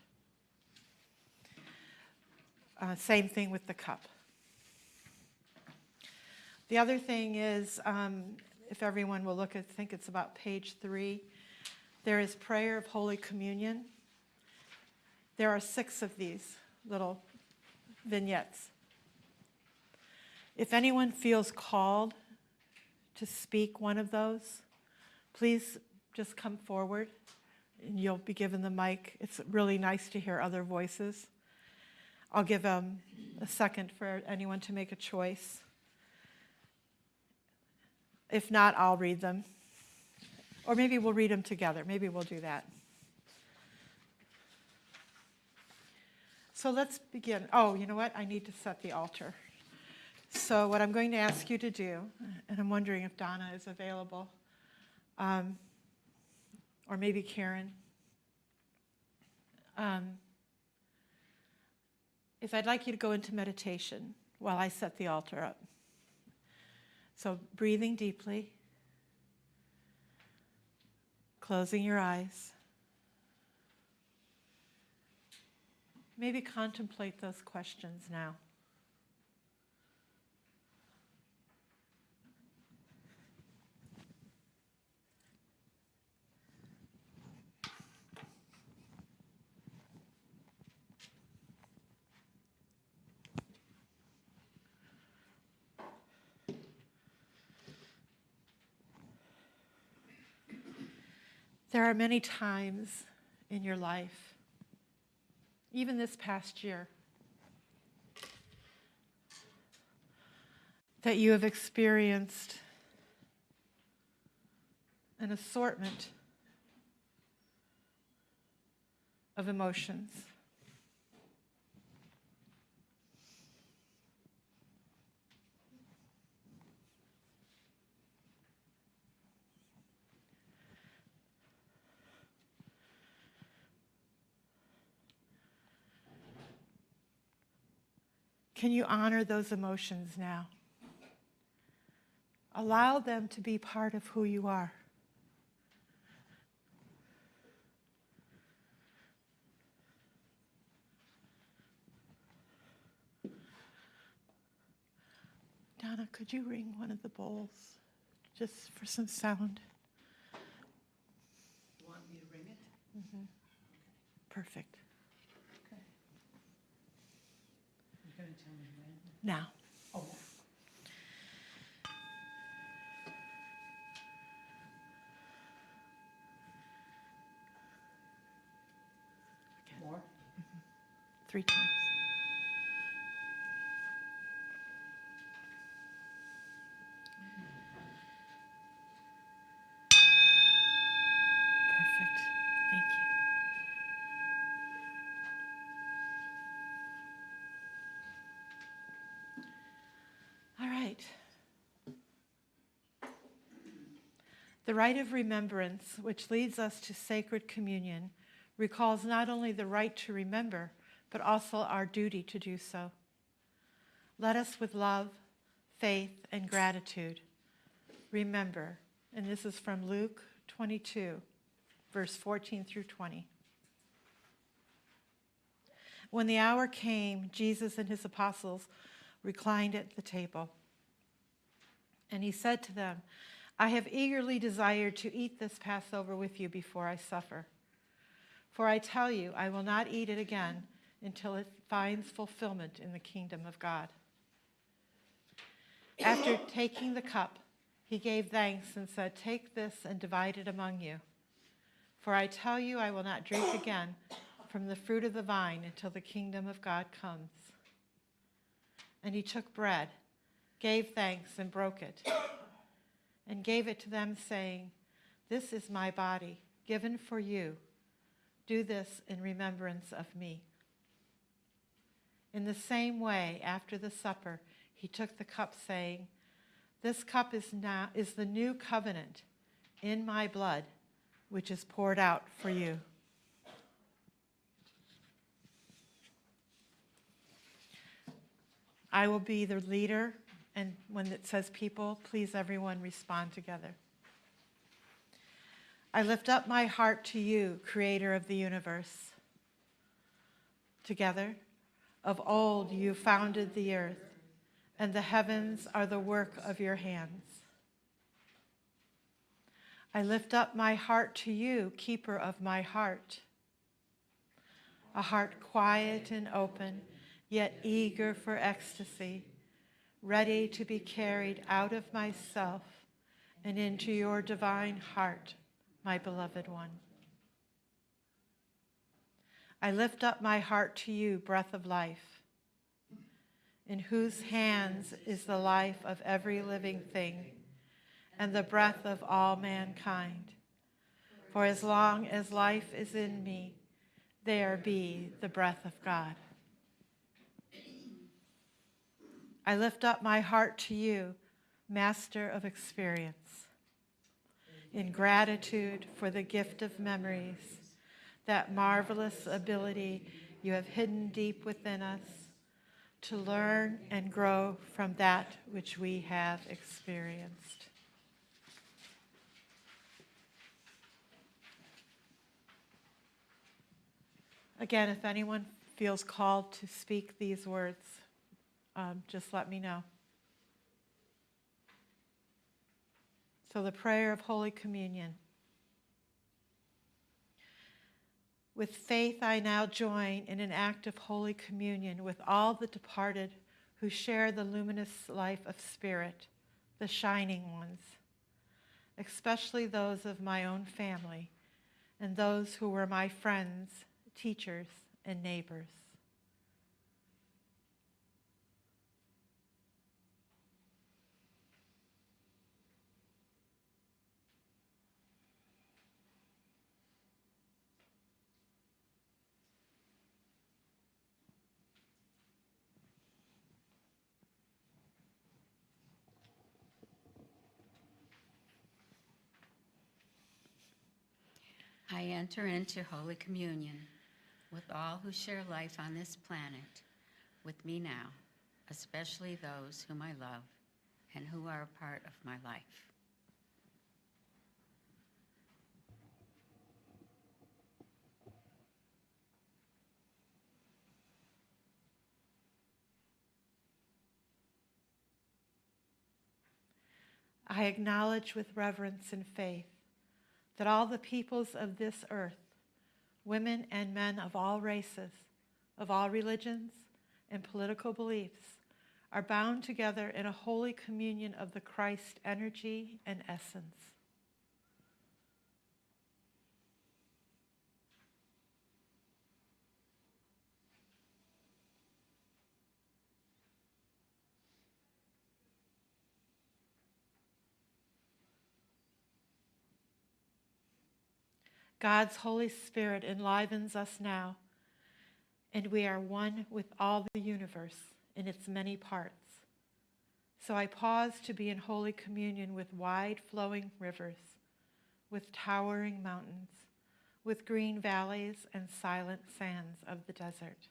Same thing with the cup. The other thing is, if everyone will look, I think it's about page 3, there is prayer of Holy Communion. There are 6 of these little vignettes. If anyone feels called to speak one of those, please just come forward and you'll be given the mic. It's really nice to hear other voices. I'll give a second for anyone to make a choice. If not, I'll read them. Or maybe we'll read them together. Maybe we'll do that. So let's begin. Oh, you know what? I need to set the altar. So what I'm going to ask you to do, and I'm wondering if Donna is available, or maybe Karen, is I'd like you to go into meditation while I set the altar up. So breathing deeply, closing your eyes. Maybe contemplate those questions now. There are many times in your life, even this past year, that you have experienced an assortment of emotions. Can you honor those emotions now? Allow them to be part of who you are. Donna, could you ring one of the bowls just for some sound? You want me to ring it? Mm-hmm. Perfect. Okay. You're going to tell me when? Now. Oh. Again. More? 3 times. Perfect. Thank you. All right. The rite of remembrance, which leads us to sacred communion, recalls not only the right to remember, but also our duty to do so. Let us, with love, faith, and gratitude. Remember, and this is from Luke 22, verse 14 through 20. When the hour came, Jesus and his apostles reclined at the table. And he said to them, I have eagerly desired to eat this Passover with you before I suffer. For I tell you, I will not eat it again until it finds fulfillment in the kingdom of God. After taking the cup, he gave thanks and said, Take this and divide it among you. For I tell you, I will not drink again from the fruit of the vine until the kingdom of God comes. And he took bread, gave thanks, and broke it, and gave it to them, saying, This is my body, given for you. Do this in remembrance of me. In the same way, after the supper, he took the cup, saying, This cup is the new covenant in my blood, which is poured out for you. I will be the leader, and when it says people, please everyone respond together. I lift up my heart to you, creator of the universe. Together, of old you founded the earth, and the heavens are the work of your hands. I lift up my heart to you, keeper of my heart. A heart quiet and open, yet eager for ecstasy, ready to be carried out of myself and into your divine heart, my beloved one. I lift up my heart to you, breath of life, in whose hands is the life of every living thing and the breath of all mankind. For as long as life is in me, there be the breath of God. I lift up my heart to you, Master of experience, in gratitude for the gift of memories, that marvelous ability you have hidden deep within us to learn and grow from that which we have experienced. Again, if anyone feels called to speak these words, just let me know. So the prayer of Holy Communion. With faith, I now join in an act of Holy Communion with all the departed who share the luminous life of Spirit, the shining ones, especially those of my own family and those who were my friends, teachers, and neighbors. I enter into Holy Communion with all who share life on this planet with me now, especially those whom I love and who are a part of my life. I acknowledge with reverence and faith that all the peoples of this earth, women and men of all races, of all religions and political beliefs, are bound together in a holy communion of the Christ energy and essence. God's Holy Spirit enlivens us now, and we are one with all the universe in its many parts. So I pause to be in holy communion with wide-flowing rivers, with towering mountains, with green valleys and silent sands of the desert.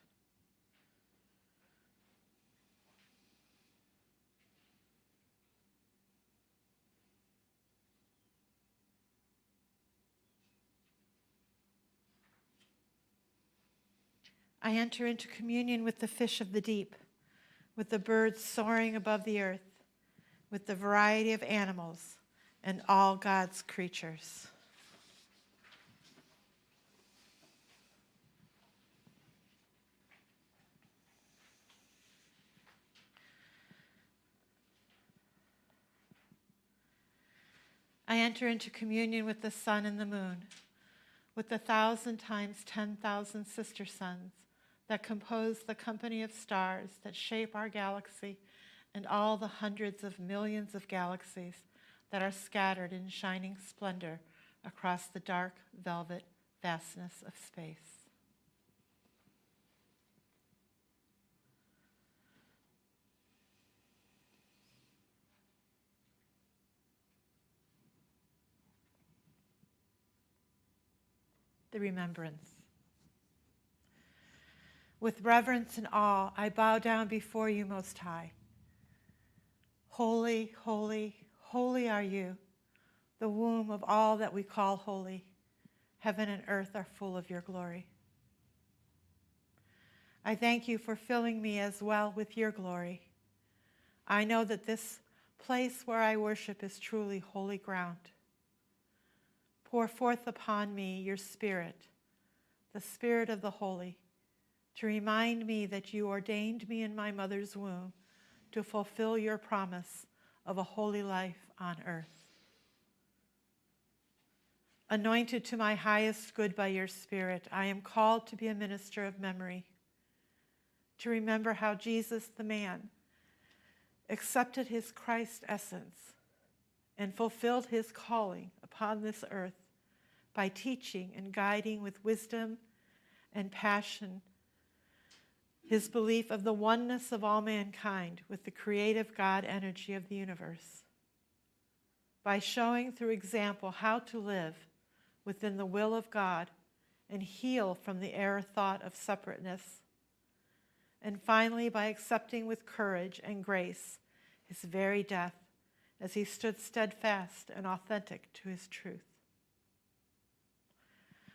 I enter into communion with the fish of the deep, with the birds soaring above the earth, with the variety of animals and all God's creatures. I enter into communion with the sun and the moon, with the 1,000 times 10,000 sister suns that compose the company of stars that shape our galaxy and all the hundreds of millions of galaxies that are scattered in shining splendor across the dark velvet vastness of space. The remembrance. With reverence and awe, I bow down before you, Most High. Holy, holy, holy are you, the womb of all that we call holy. Heaven and earth are full of your glory. I thank you for filling me as well with your glory. I know that this place where I worship is truly holy ground. Pour forth upon me your Spirit, the Spirit of the Holy, to remind me that you ordained me in my mother's womb to fulfill your promise of a holy life on earth. Anointed to my highest good by your Spirit, I am called to be a minister of memory, to remember how Jesus, the man, accepted his Christ essence and fulfilled his calling upon this earth by teaching and guiding with wisdom and passion his belief of the oneness of all mankind with the creative God energy of the universe, by showing through example how to live within the will of God and heal from the error thought of separateness, and finally by accepting with courage and grace his very death as he stood steadfast and authentic to his truth.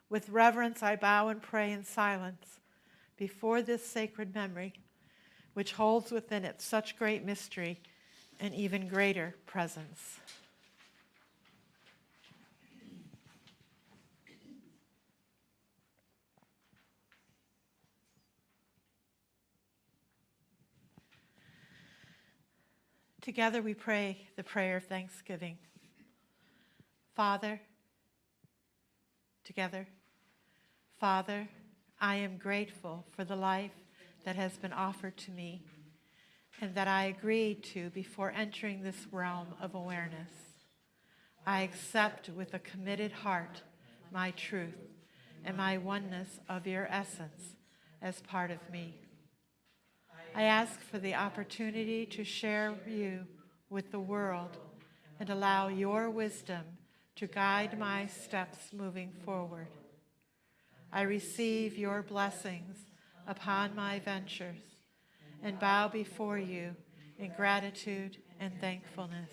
With reverence, I bow and pray in silence before this sacred memory, which holds within it such great mystery and even greater presence. Together we pray the prayer of thanksgiving. Father, together, Father, I am grateful for the life that has been offered to me and that I agreed to before entering this realm of awareness. I accept with a committed heart my truth and my oneness of your essence as part of me. I ask for the opportunity to share you with the world and allow your wisdom to guide my steps moving forward. I receive your blessings upon my ventures and bow before you in gratitude and thankfulness.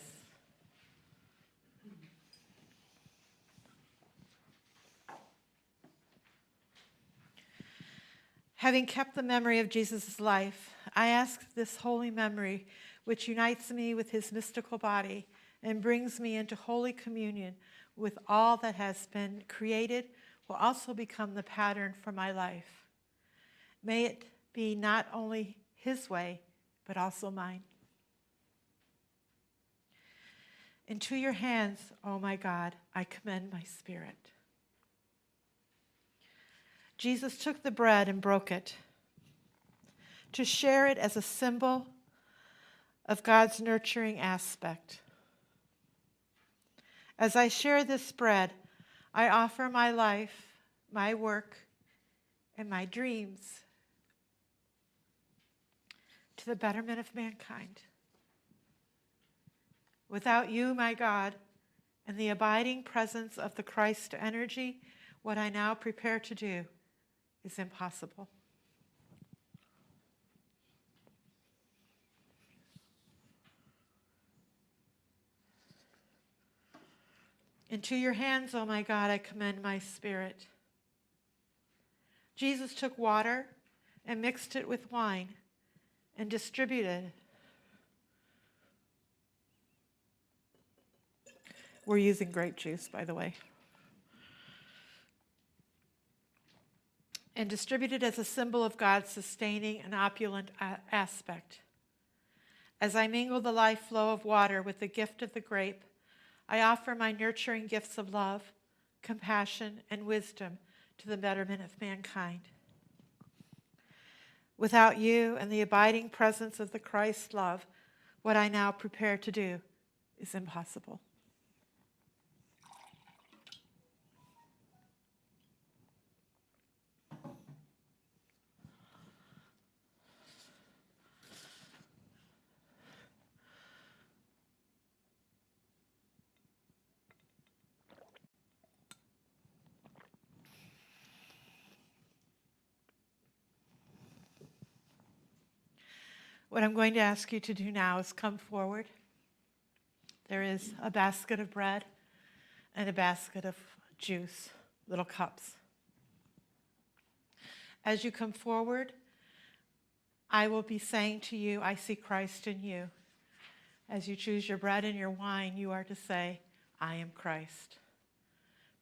Having kept the memory of Jesus' life, I ask this holy memory, which unites me with his mystical body and brings me into holy communion with all that has been created, will also become the pattern for my life. May it be not only his way, but also mine. Into your hands, O my God, I commend my spirit. Jesus took the bread and broke it to share it as a symbol of God's nurturing aspect. As I share this bread, I offer my life, my work, and my dreams to the betterment of mankind. Without you, my God, and the abiding presence of the Christ energy, what I now prepare to do is impossible. Into your hands, O my God, I commend my spirit. Jesus took water and mixed it with wine and distributed. We're using grape juice, by the way. And distributed as a symbol of God's sustaining and opulent aspect. As I mingle the life flow of water with the gift of the grape, I offer my nurturing gifts of love, compassion, and wisdom to the betterment of mankind. Without you and the abiding presence of the Christ love, what I now prepare to do is impossible. What I'm going to ask you to do now is come forward. There is a basket of bread and a basket of juice, little cups. As you come forward, I will be saying to you, I see Christ in you. As you choose your bread and your wine, you are to say, I am Christ.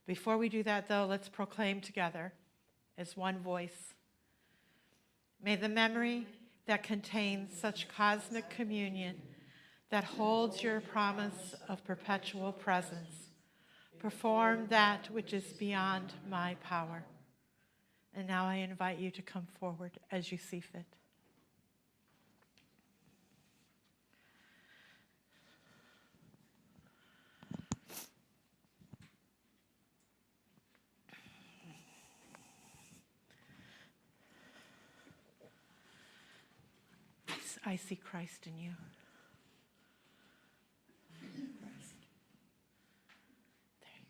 Before we do that, though, let's proclaim together as one voice. May the memory that contains such cosmic communion that holds your promise of perpetual presence perform that which is beyond my power. And now I invite you to come forward as you see fit. I see Christ in you. There you go. Thank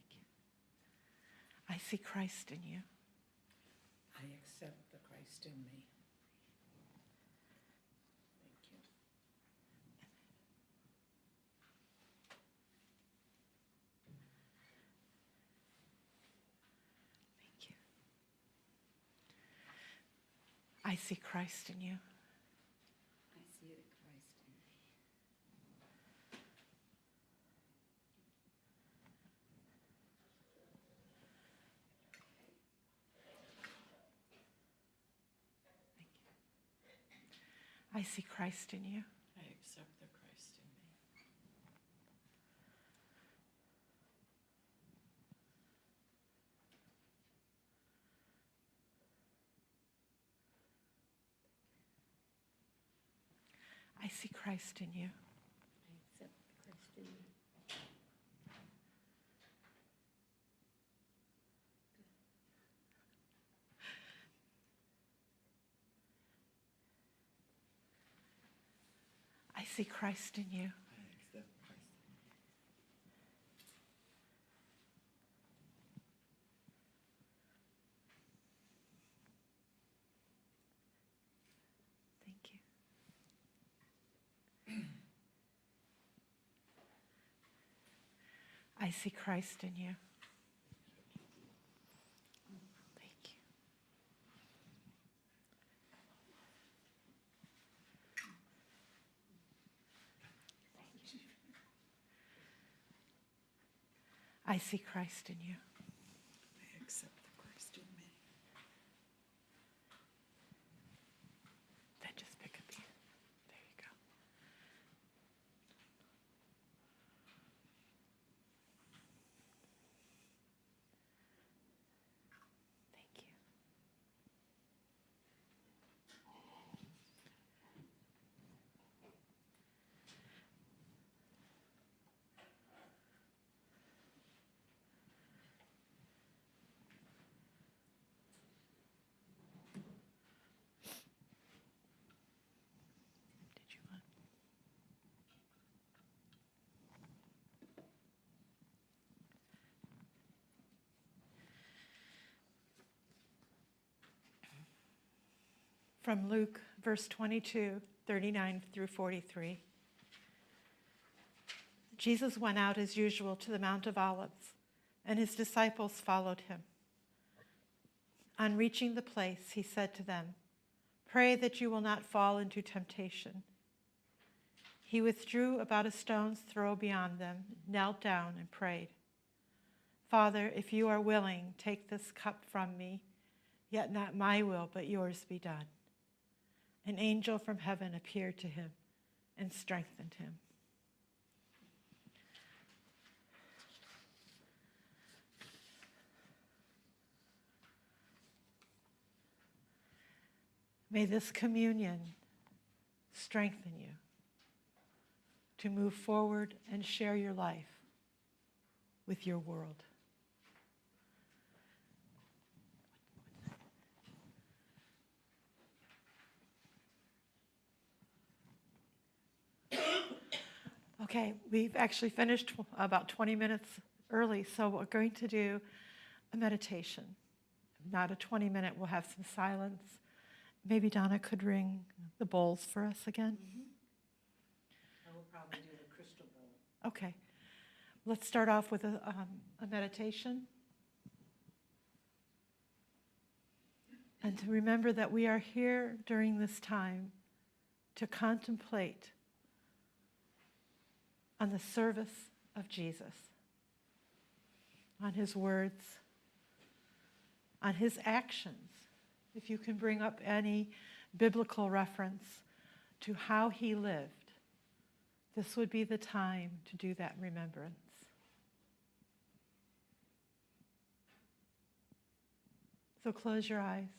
you. I see Christ in you. I accept the Christ in me. Thank you. Thank you. I see Christ in you. I see the Christ in me. I see Christ in you. I accept the Christ in me. I see Christ in you. I accept the Christ in me. I see Christ in you. I accept Christ. Thank you. I see Christ in you. Thank you. I see Christ in you. I accept the Christ in me. Then just pick a piece. There you go. Thank you. Did you want? From Luke, verse 22, 39 through 43. Jesus went out as usual to the Mount of Olives, and his disciples followed him. On reaching the place, he said to them, "Pray that you will not fall into temptation." He withdrew about a stone's throw beyond them, knelt down, and prayed, "Father, if you are willing, take this cup from me, yet not my will, but yours be done." An angel from heaven appeared to him and strengthened him. May this communion strengthen you to move forward and share your life with your world. Okay, we've actually finished about 20 minutes early, so we're going to do a meditation. Not a 20-minute, we'll have some silence. Maybe Donna could ring the bowls for us again. I will probably do the crystal bowl. Okay, let's start off with a meditation. And to remember that we are here during this time to contemplate on the service of Jesus, on his words, on his actions. If you can bring up any biblical reference to how he lived, this would be the time to do that remembrance. So close your eyes.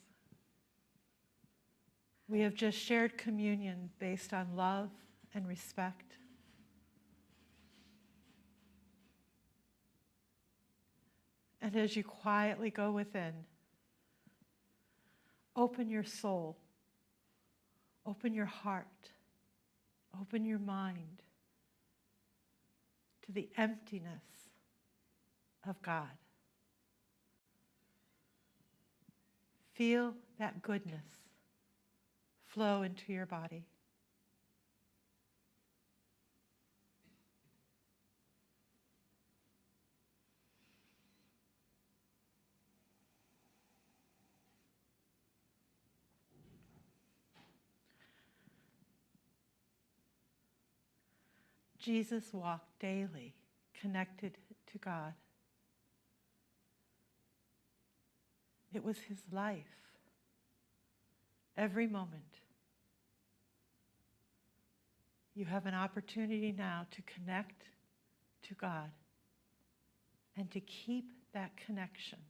We have just shared communion based on love and respect. And as you quietly go within, open your soul, open your heart, open your mind to the emptiness of God. Feel that goodness flow into your body. Jesus walked daily connected to God. It was his life. Every moment. You have an opportunity now to connect to God and to keep that connection.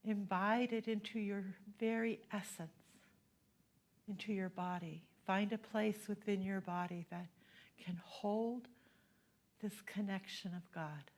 Imbibe it into your very essence, into your body. Find a place within your body that can hold this connection of God.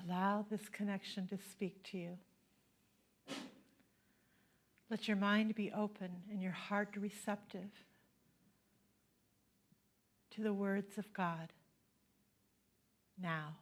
Allow this connection to speak to you. Let your mind be open and your heart receptive to the words of God now.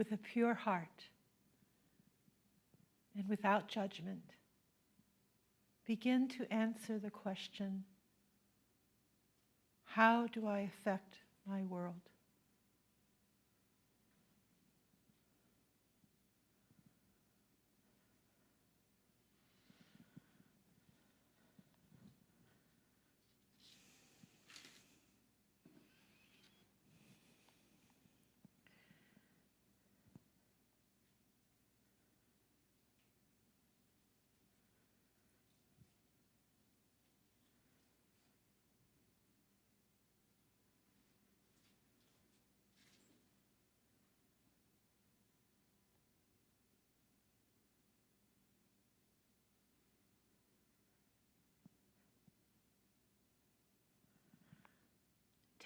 with a pure heart and without judgment, begin to answer the question, how do I affect my world?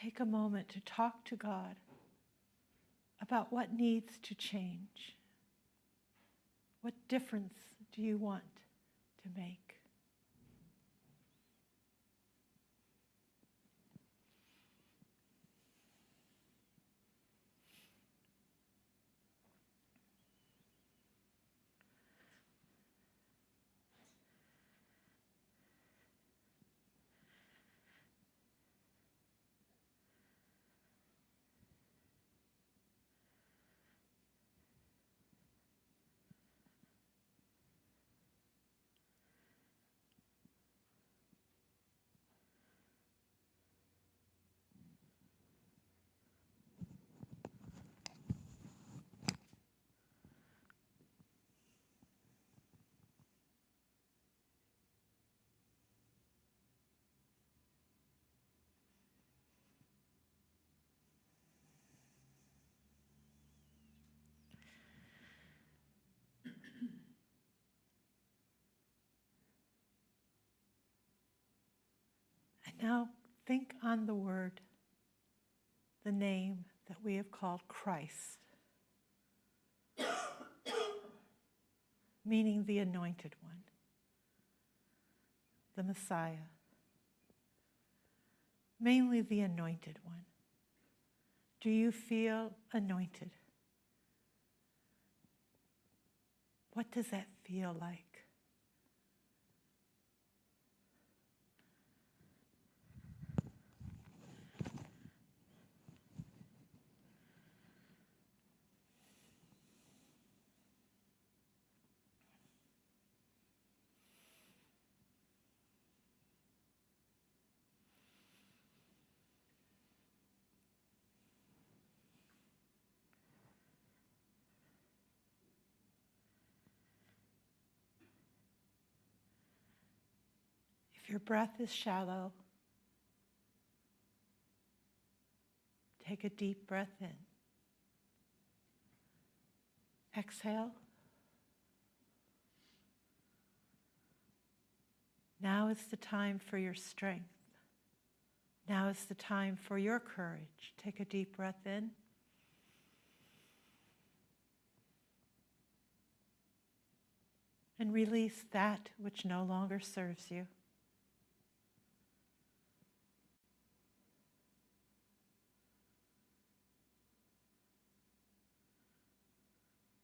Take a moment to talk to God about what needs to change. What difference do you want to make? And now think on the word, the name that we have called Christ, meaning the anointed one, the Messiah, mainly the anointed one. Do you feel anointed? What does that feel like? If your breath is shallow, take a deep breath in. Exhale. Now is the time for your strength. Now is the time for your courage. Take a deep breath in. And release that which no longer serves you.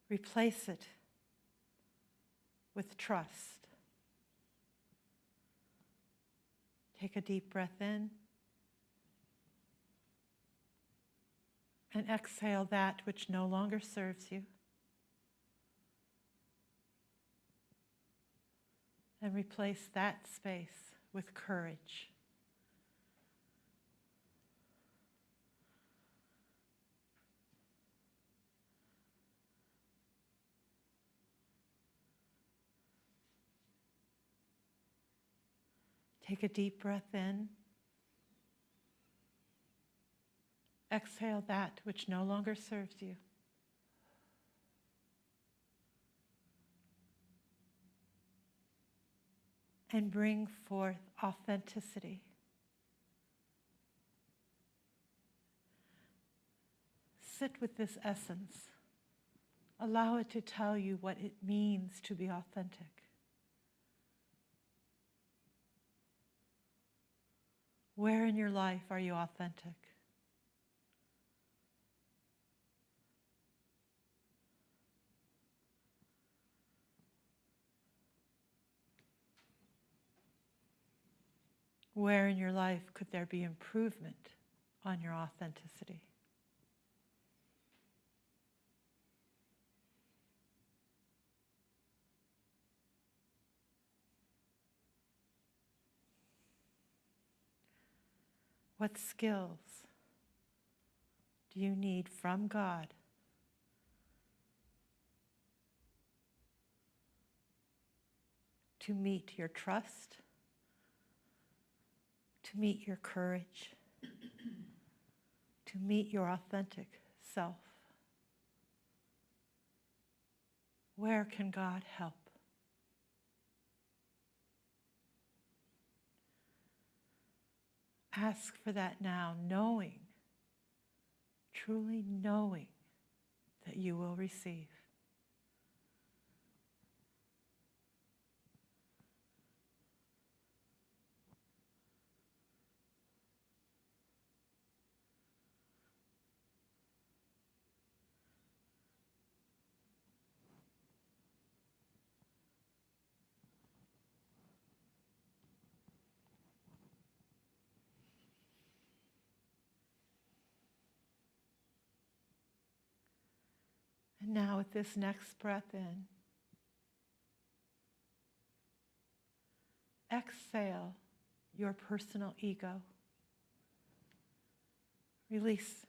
Replace it with trust. Take a deep breath in. And exhale that which no longer serves you. And replace that space with courage. Take a deep breath in. Exhale that which no longer serves you. And bring forth authenticity. Sit with this essence. Allow it to tell you what it means to be authentic. Where in your life are you authentic? Where in your life could there be improvement on your authenticity? What skills do you need from God to meet your trust, to meet your courage, to meet your authentic self? Where can God help? Ask for that now, knowing, truly knowing that you will receive. And now with this next breath in, exhale your personal ego. Release.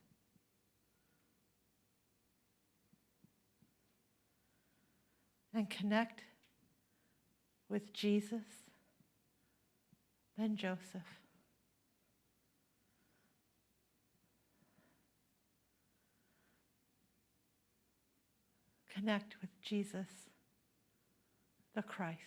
And connect with Jesus, then Joseph. Connect with Jesus, the Christ.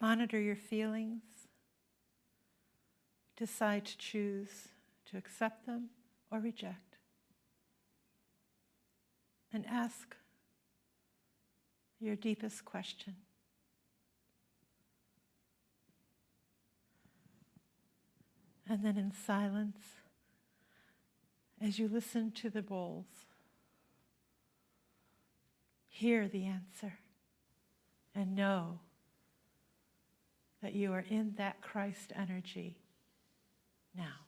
Monitor your feelings. Decide to choose to accept them or reject. And ask your deepest question. And then in silence, as you listen to the bowls, hear the answer and know that you are in that Christ energy now.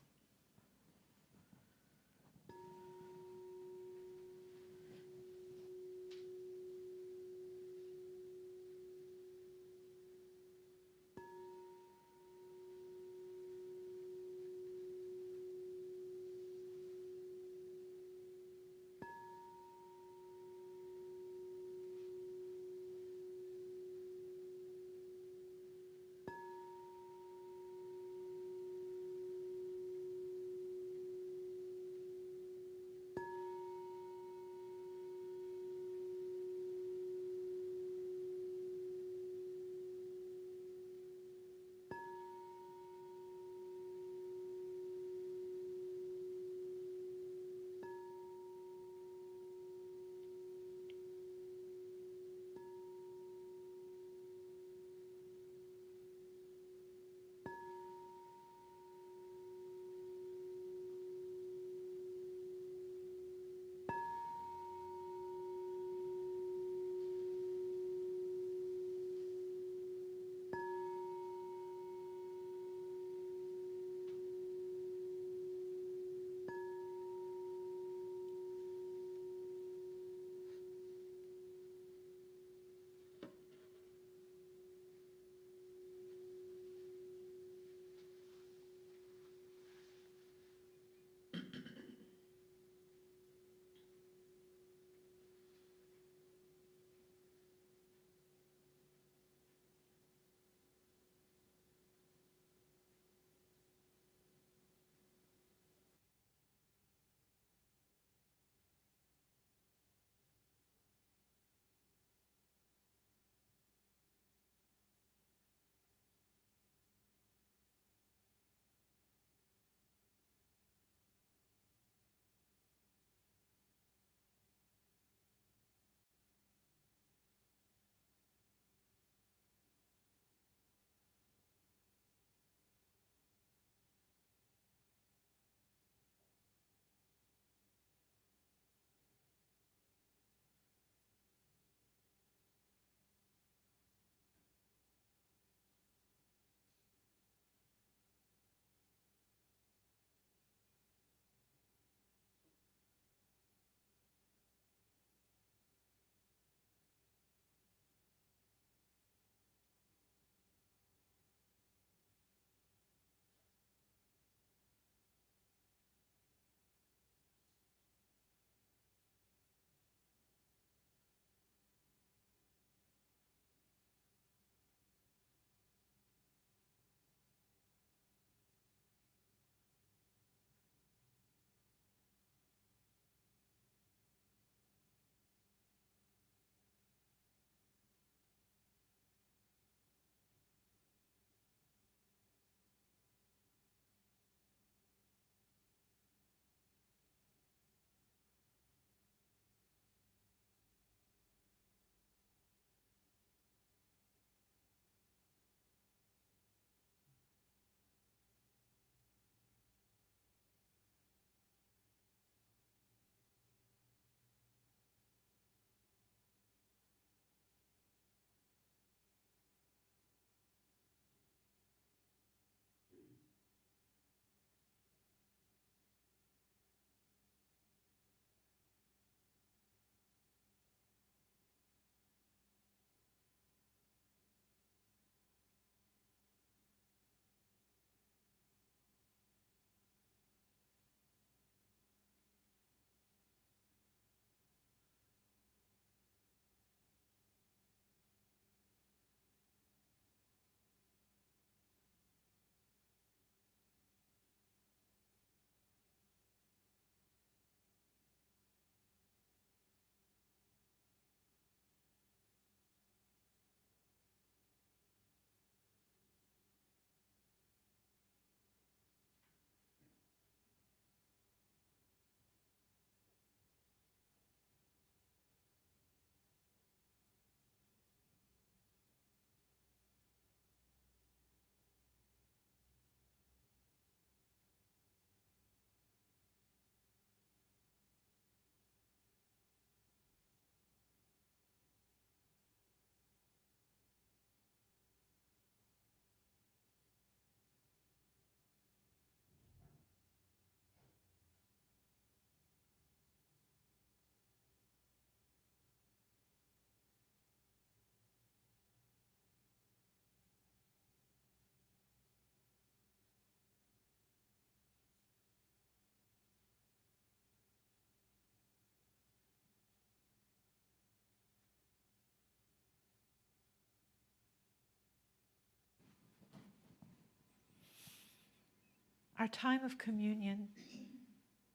Our time of communion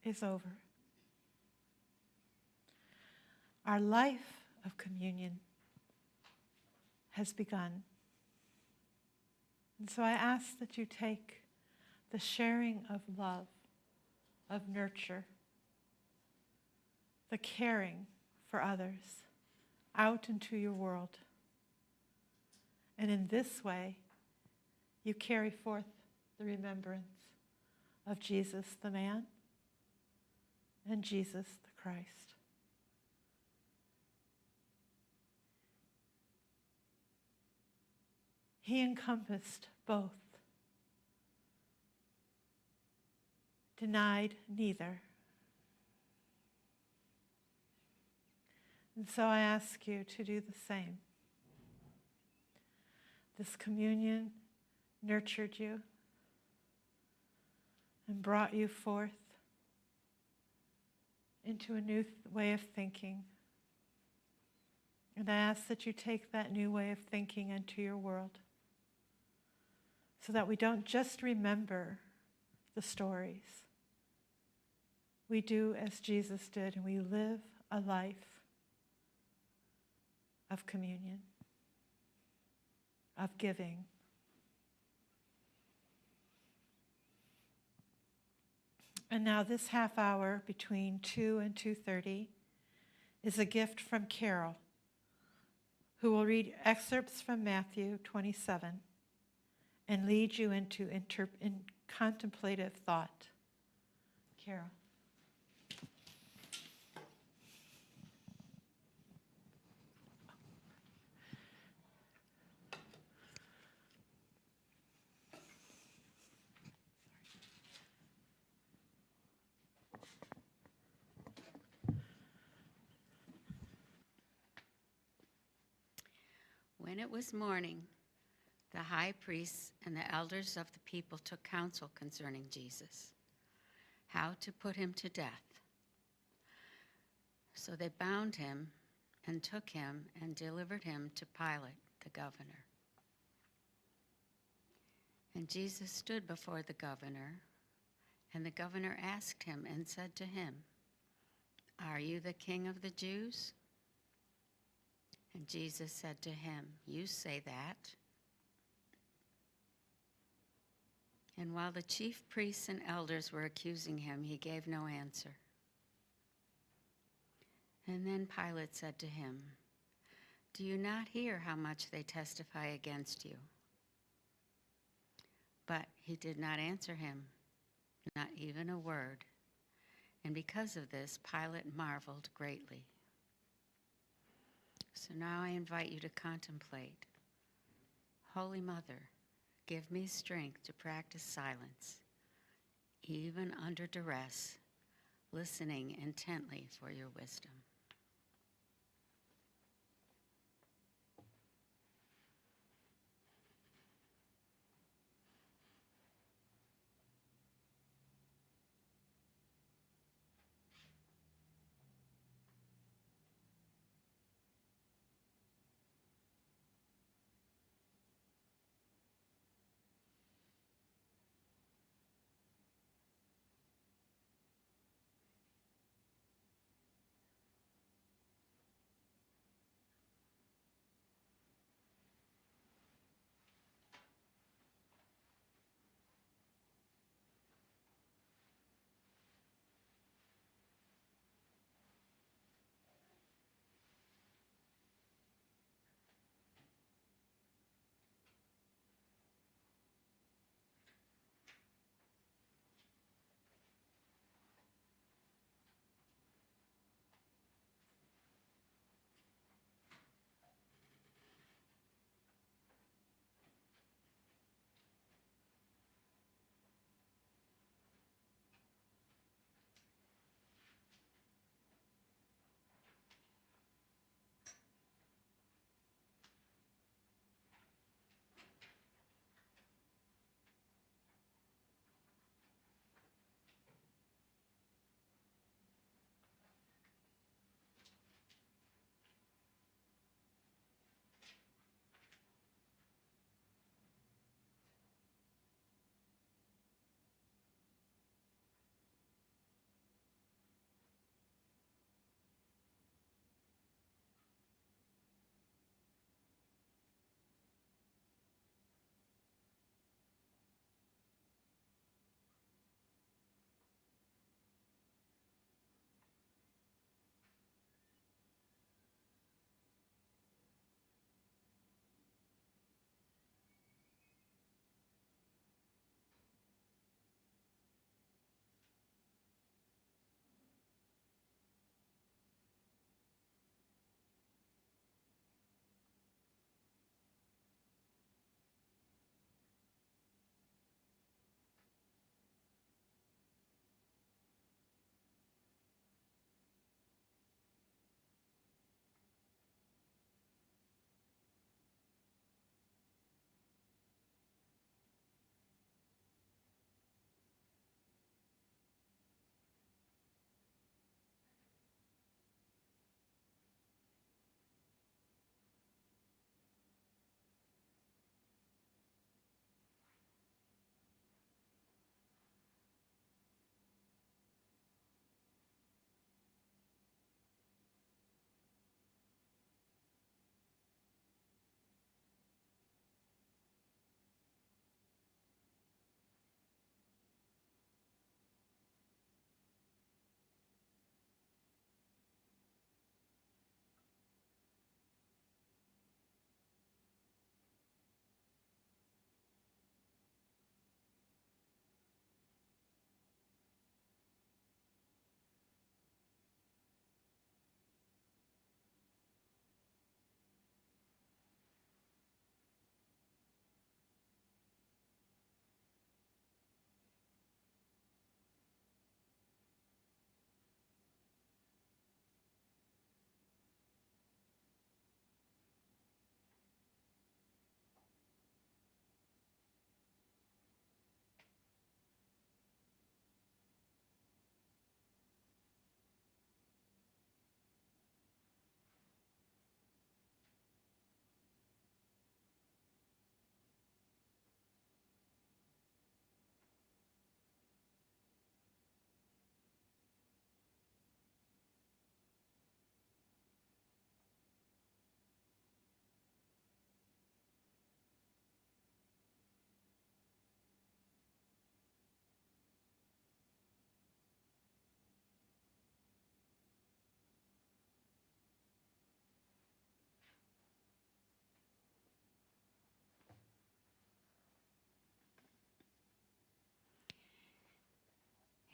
is over. Our life of communion has begun. And so I ask that you take the sharing of love, of nurture, the caring for others out into your world. And in this way, you carry forth the remembrance of Jesus the man and Jesus the Christ. He encompassed both, denied neither. And so I ask you to do the same. This communion nurtured you and brought you forth into a new way of thinking. And I ask that you take that new way of thinking into your world so that we don't just remember the stories. We do as Jesus did, and we live a life of communion, of giving. And now this half hour between 2 and 2:30 is a gift from Carol, who will read excerpts from Matthew 27 and lead you into contemplative thought. Carol. When it was morning, the high priests and the elders of the people took counsel concerning Jesus, how to put him to death. So they bound him and took him and delivered him to Pilate, the governor. And Jesus stood before the governor, and the governor asked him and said to him, "Are you the king of the Jews?" And Jesus said to him, "You say that." And while the chief priests and elders were accusing him, he gave no answer. And then Pilate said to him, "Do you not hear how much they testify against you?" But he did not answer him, not even a word. And because of this, Pilate marveled greatly. So now I invite you to contemplate. Holy Mother, give me strength to practice silence, even under duress, listening intently for your wisdom.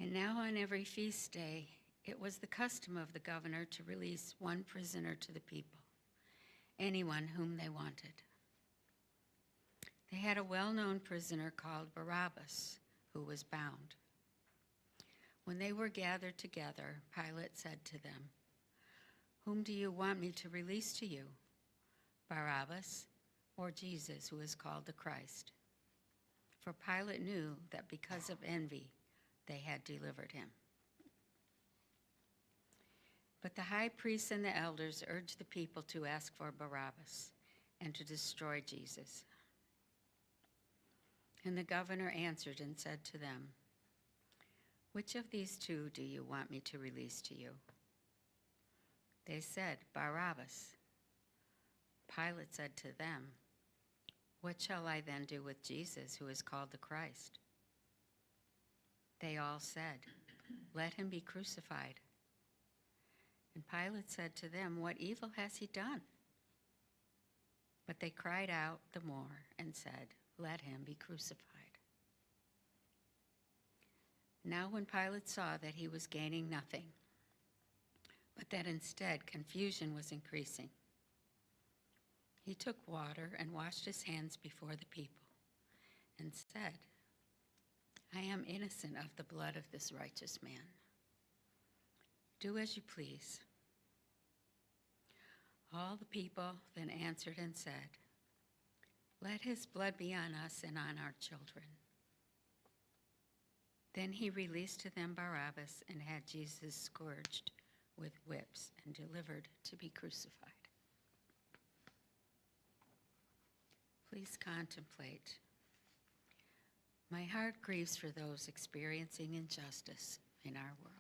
And now on every feast day, it was the custom of the governor to release one prisoner to the people, anyone whom they wanted. They had a well-known prisoner called Barabbas, who was bound. When they were gathered together, Pilate said to them, "Whom do you want me to release to you, Barabbas or Jesus, who is called the Christ?" For Pilate knew that because of envy, they had delivered him. But the high priests and the elders urged the people to ask for Barabbas and to destroy Jesus. And the governor answered and said to them, "Which of these two do you want me to release to you?" They said, "Barabbas." Pilate said to them, "What shall I then do with Jesus, who is called the Christ?" They all said, "Let him be crucified." And Pilate said to them, "What evil has he done?" But they cried out the more and said, "Let him be crucified." Now when Pilate saw that he was gaining nothing, but that instead confusion was increasing, he took water and washed his hands before the people and said, "I am innocent of the blood of this righteous man. Do as you please." All the people then answered and said, "Let his blood be on us and on our children." Then he released to them Barabbas and had Jesus scourged with whips and delivered to be crucified. Please contemplate. My heart grieves for those experiencing injustice in our world.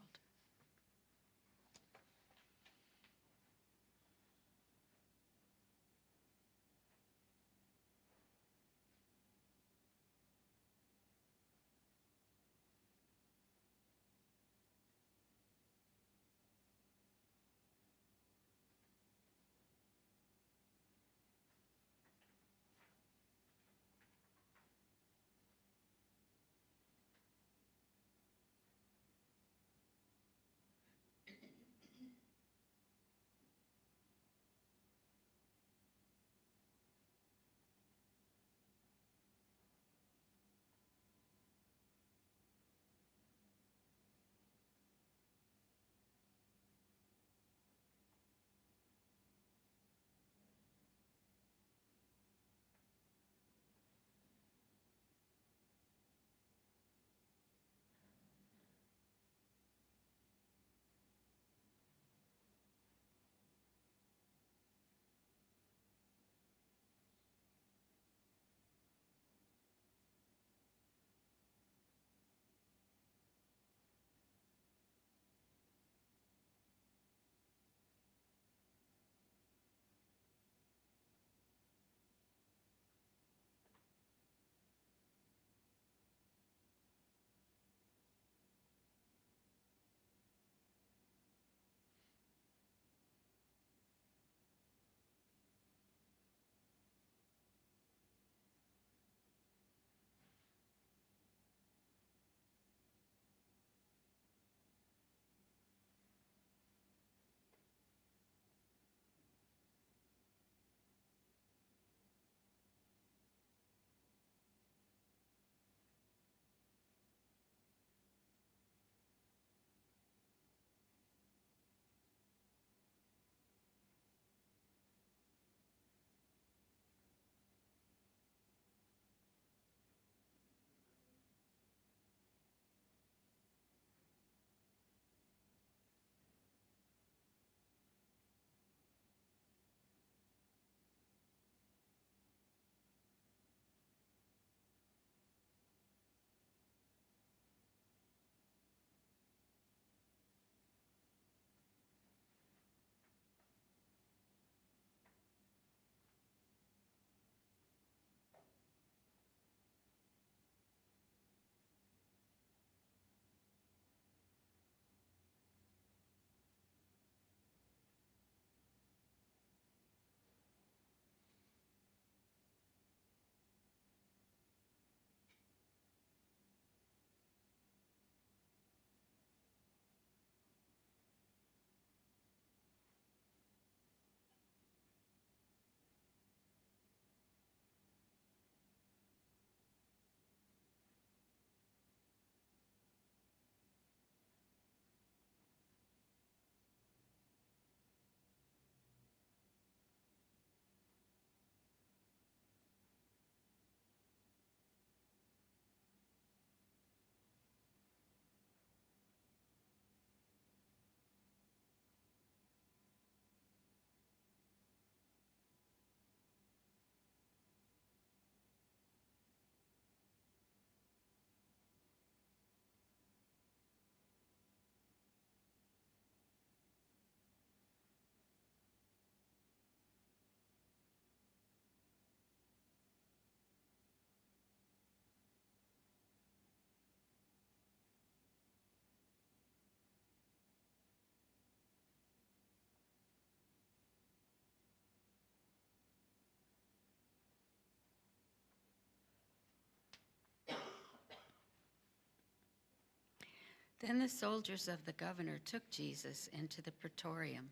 Then the soldiers of the governor took Jesus into the praetorium,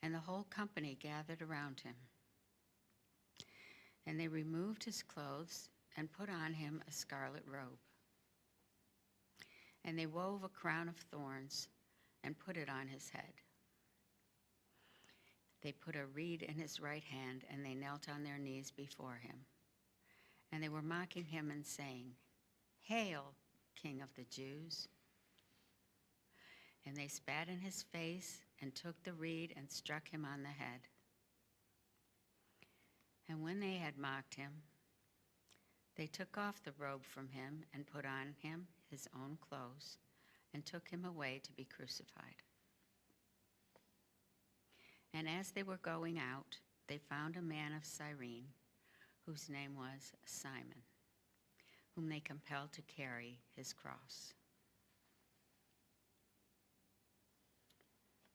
and the whole company gathered around him. And they removed his clothes and put on him a scarlet robe. And they wove a crown of thorns and put it on his head. They put a reed in his right hand, and they knelt on their knees before him. And they were mocking him and saying, "Hail, King of the Jews!" And they spat in his face and took the reed and struck him on the head. And when they had mocked him, they took off the robe from him and put on him his own clothes and took him away to be crucified. And as they were going out, they found a man of Cyrene, whose name was Simon, whom they compelled to carry his cross.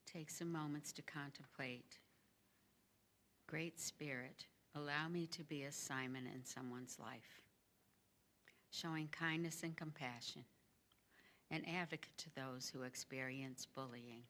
Take some moments to contemplate. Great Spirit, allow me to be a Simon in someone's life, showing kindness and compassion, an advocate to those who experience bullying.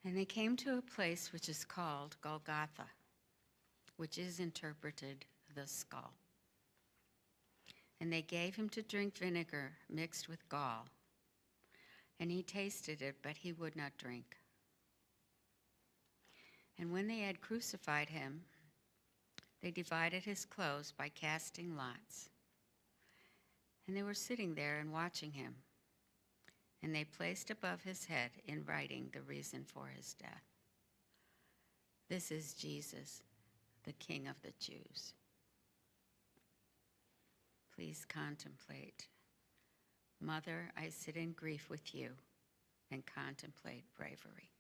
And they came to a place which is called Golgotha, which is interpreted the skull. And they gave him to drink vinegar mixed with gall. And he tasted it, but he would not drink. And when they had crucified him, they divided his clothes by casting lots. And they were sitting there and watching him. And they placed above his head in writing the reason for his death. This is Jesus, the King of the Jews. Please contemplate. Mother, I sit in grief with you and contemplate bravery.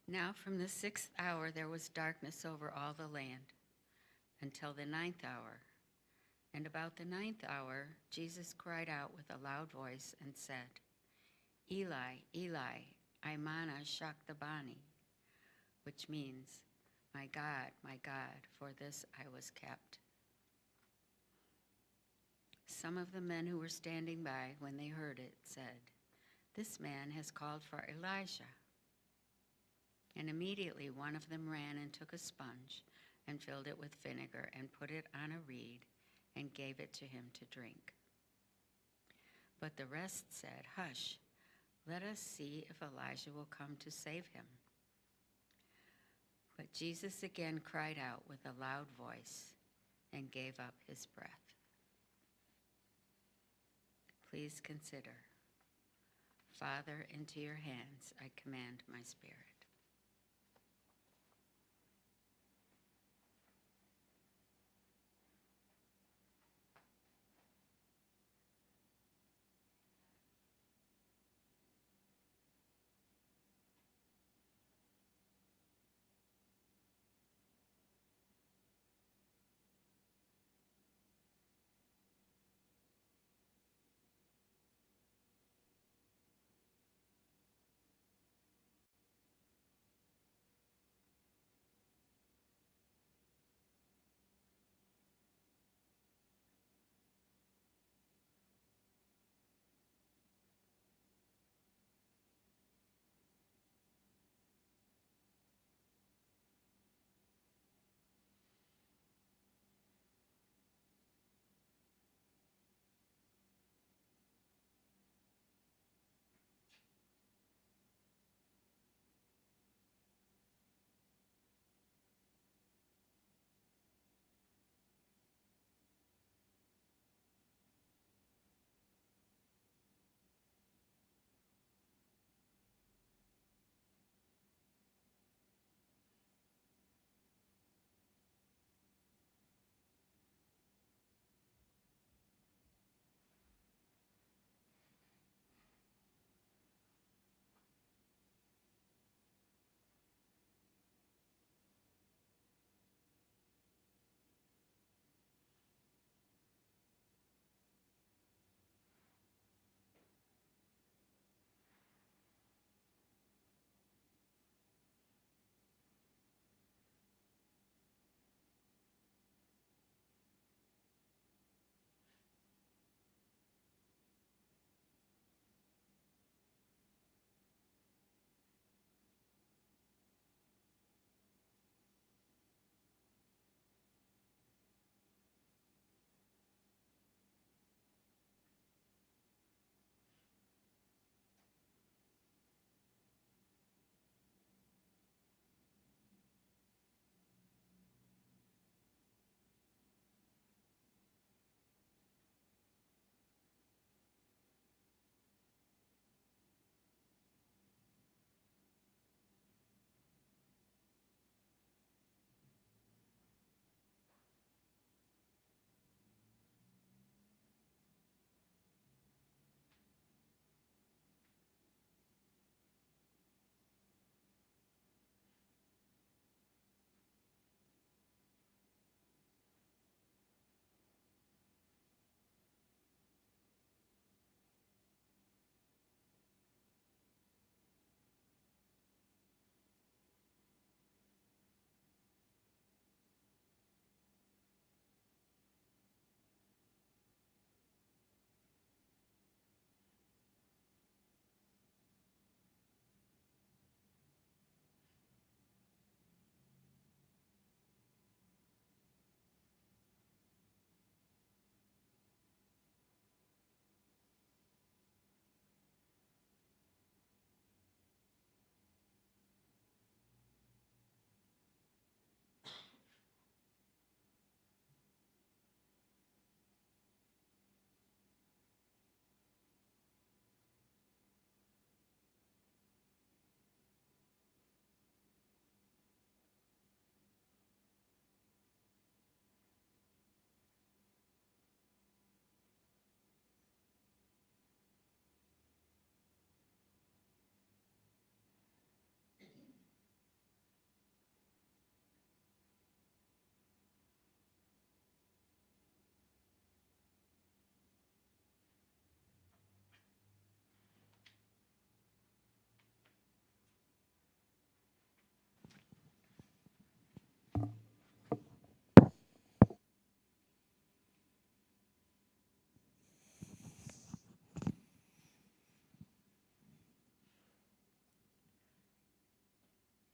Now from the 6th hour there was darkness over all the land until the 9th hour. And about the 9th hour, Jesus cried out with a loud voice and said, Eli, Eli, Imana Shaktabani, which means, my God, for this I was kept. Some of the men who were standing by when they heard it said, this man has called for Elijah. And immediately one of them ran and took a sponge and filled it with vinegar and put it on a reed and gave it to him to drink. But the rest said, hush, let us see if Elijah will come to save him. But Jesus again cried out with a loud voice and gave up his breath. Please consider, Father, into your hands I commend my spirit.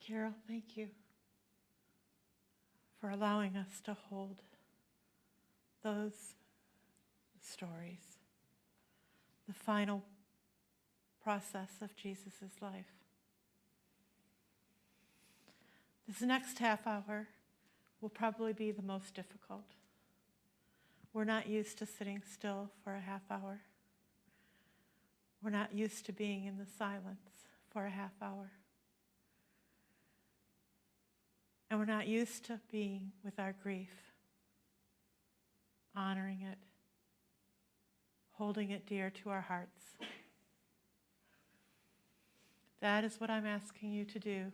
Carol, thank you for allowing us to hold those stories, the final process of Jesus' life. This next half hour will probably be the most difficult. We're not used to sitting still for a half hour. We're not used to being in the silence for a half hour. And we're not used to being with our grief, honoring it, holding it dear to our hearts. That is what I'm asking you to do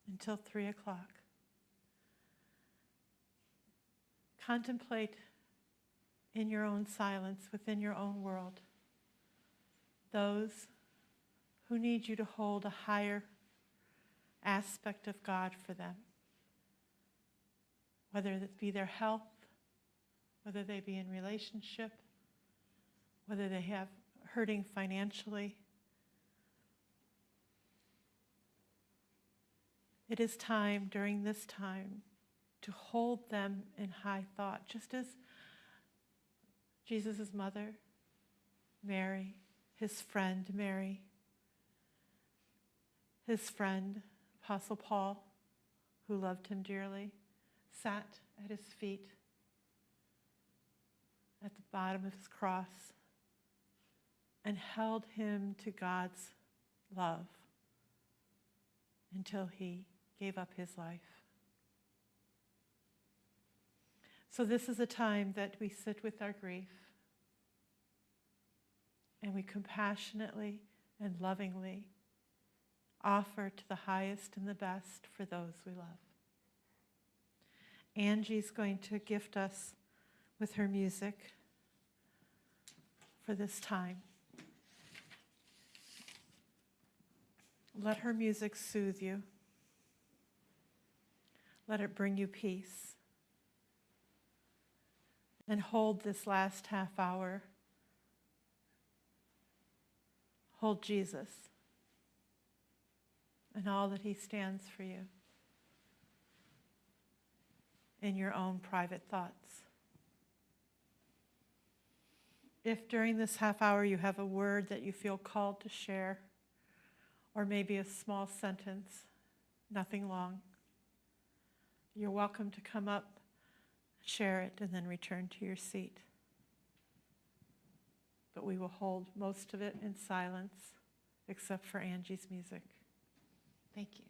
until 3 o'clock. Contemplate in your own silence, within your own world, those who need you to hold a higher aspect of God for them, whether it be their health, whether they be in relationship, whether they have hurting financially. It is time during this time to hold them in high thought, just as Jesus' mother, Mary, his friend Mary, his friend Apostle Paul, who loved him dearly, sat at his feet at the bottom of his cross and held him to God's love until he gave up his life. So this is a time that we sit with our grief and we compassionately and lovingly offer to the highest and the best for those we love. Angie's going to gift us with her music for this time. Let her music soothe you. Let it bring you peace. And hold this last half hour. Hold Jesus and all that he stands for you in your own private thoughts. If during this half hour you have a word that you feel called to share, or maybe a small sentence, nothing long, you're welcome to come up, share it, and then return to your seat. But we will hold most of it in silence, except for Angie's music. Thank you.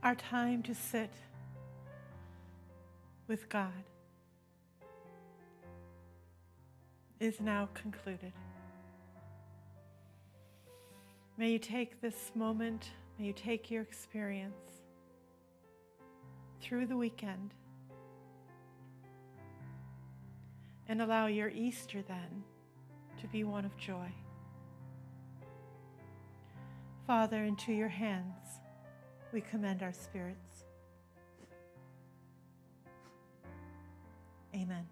Our time to sit with God is now concluded. May you take this moment, may you take your experience through the weekend and allow your Easter then to be one of joy. Father, into your hands we commend our spirits. Amen.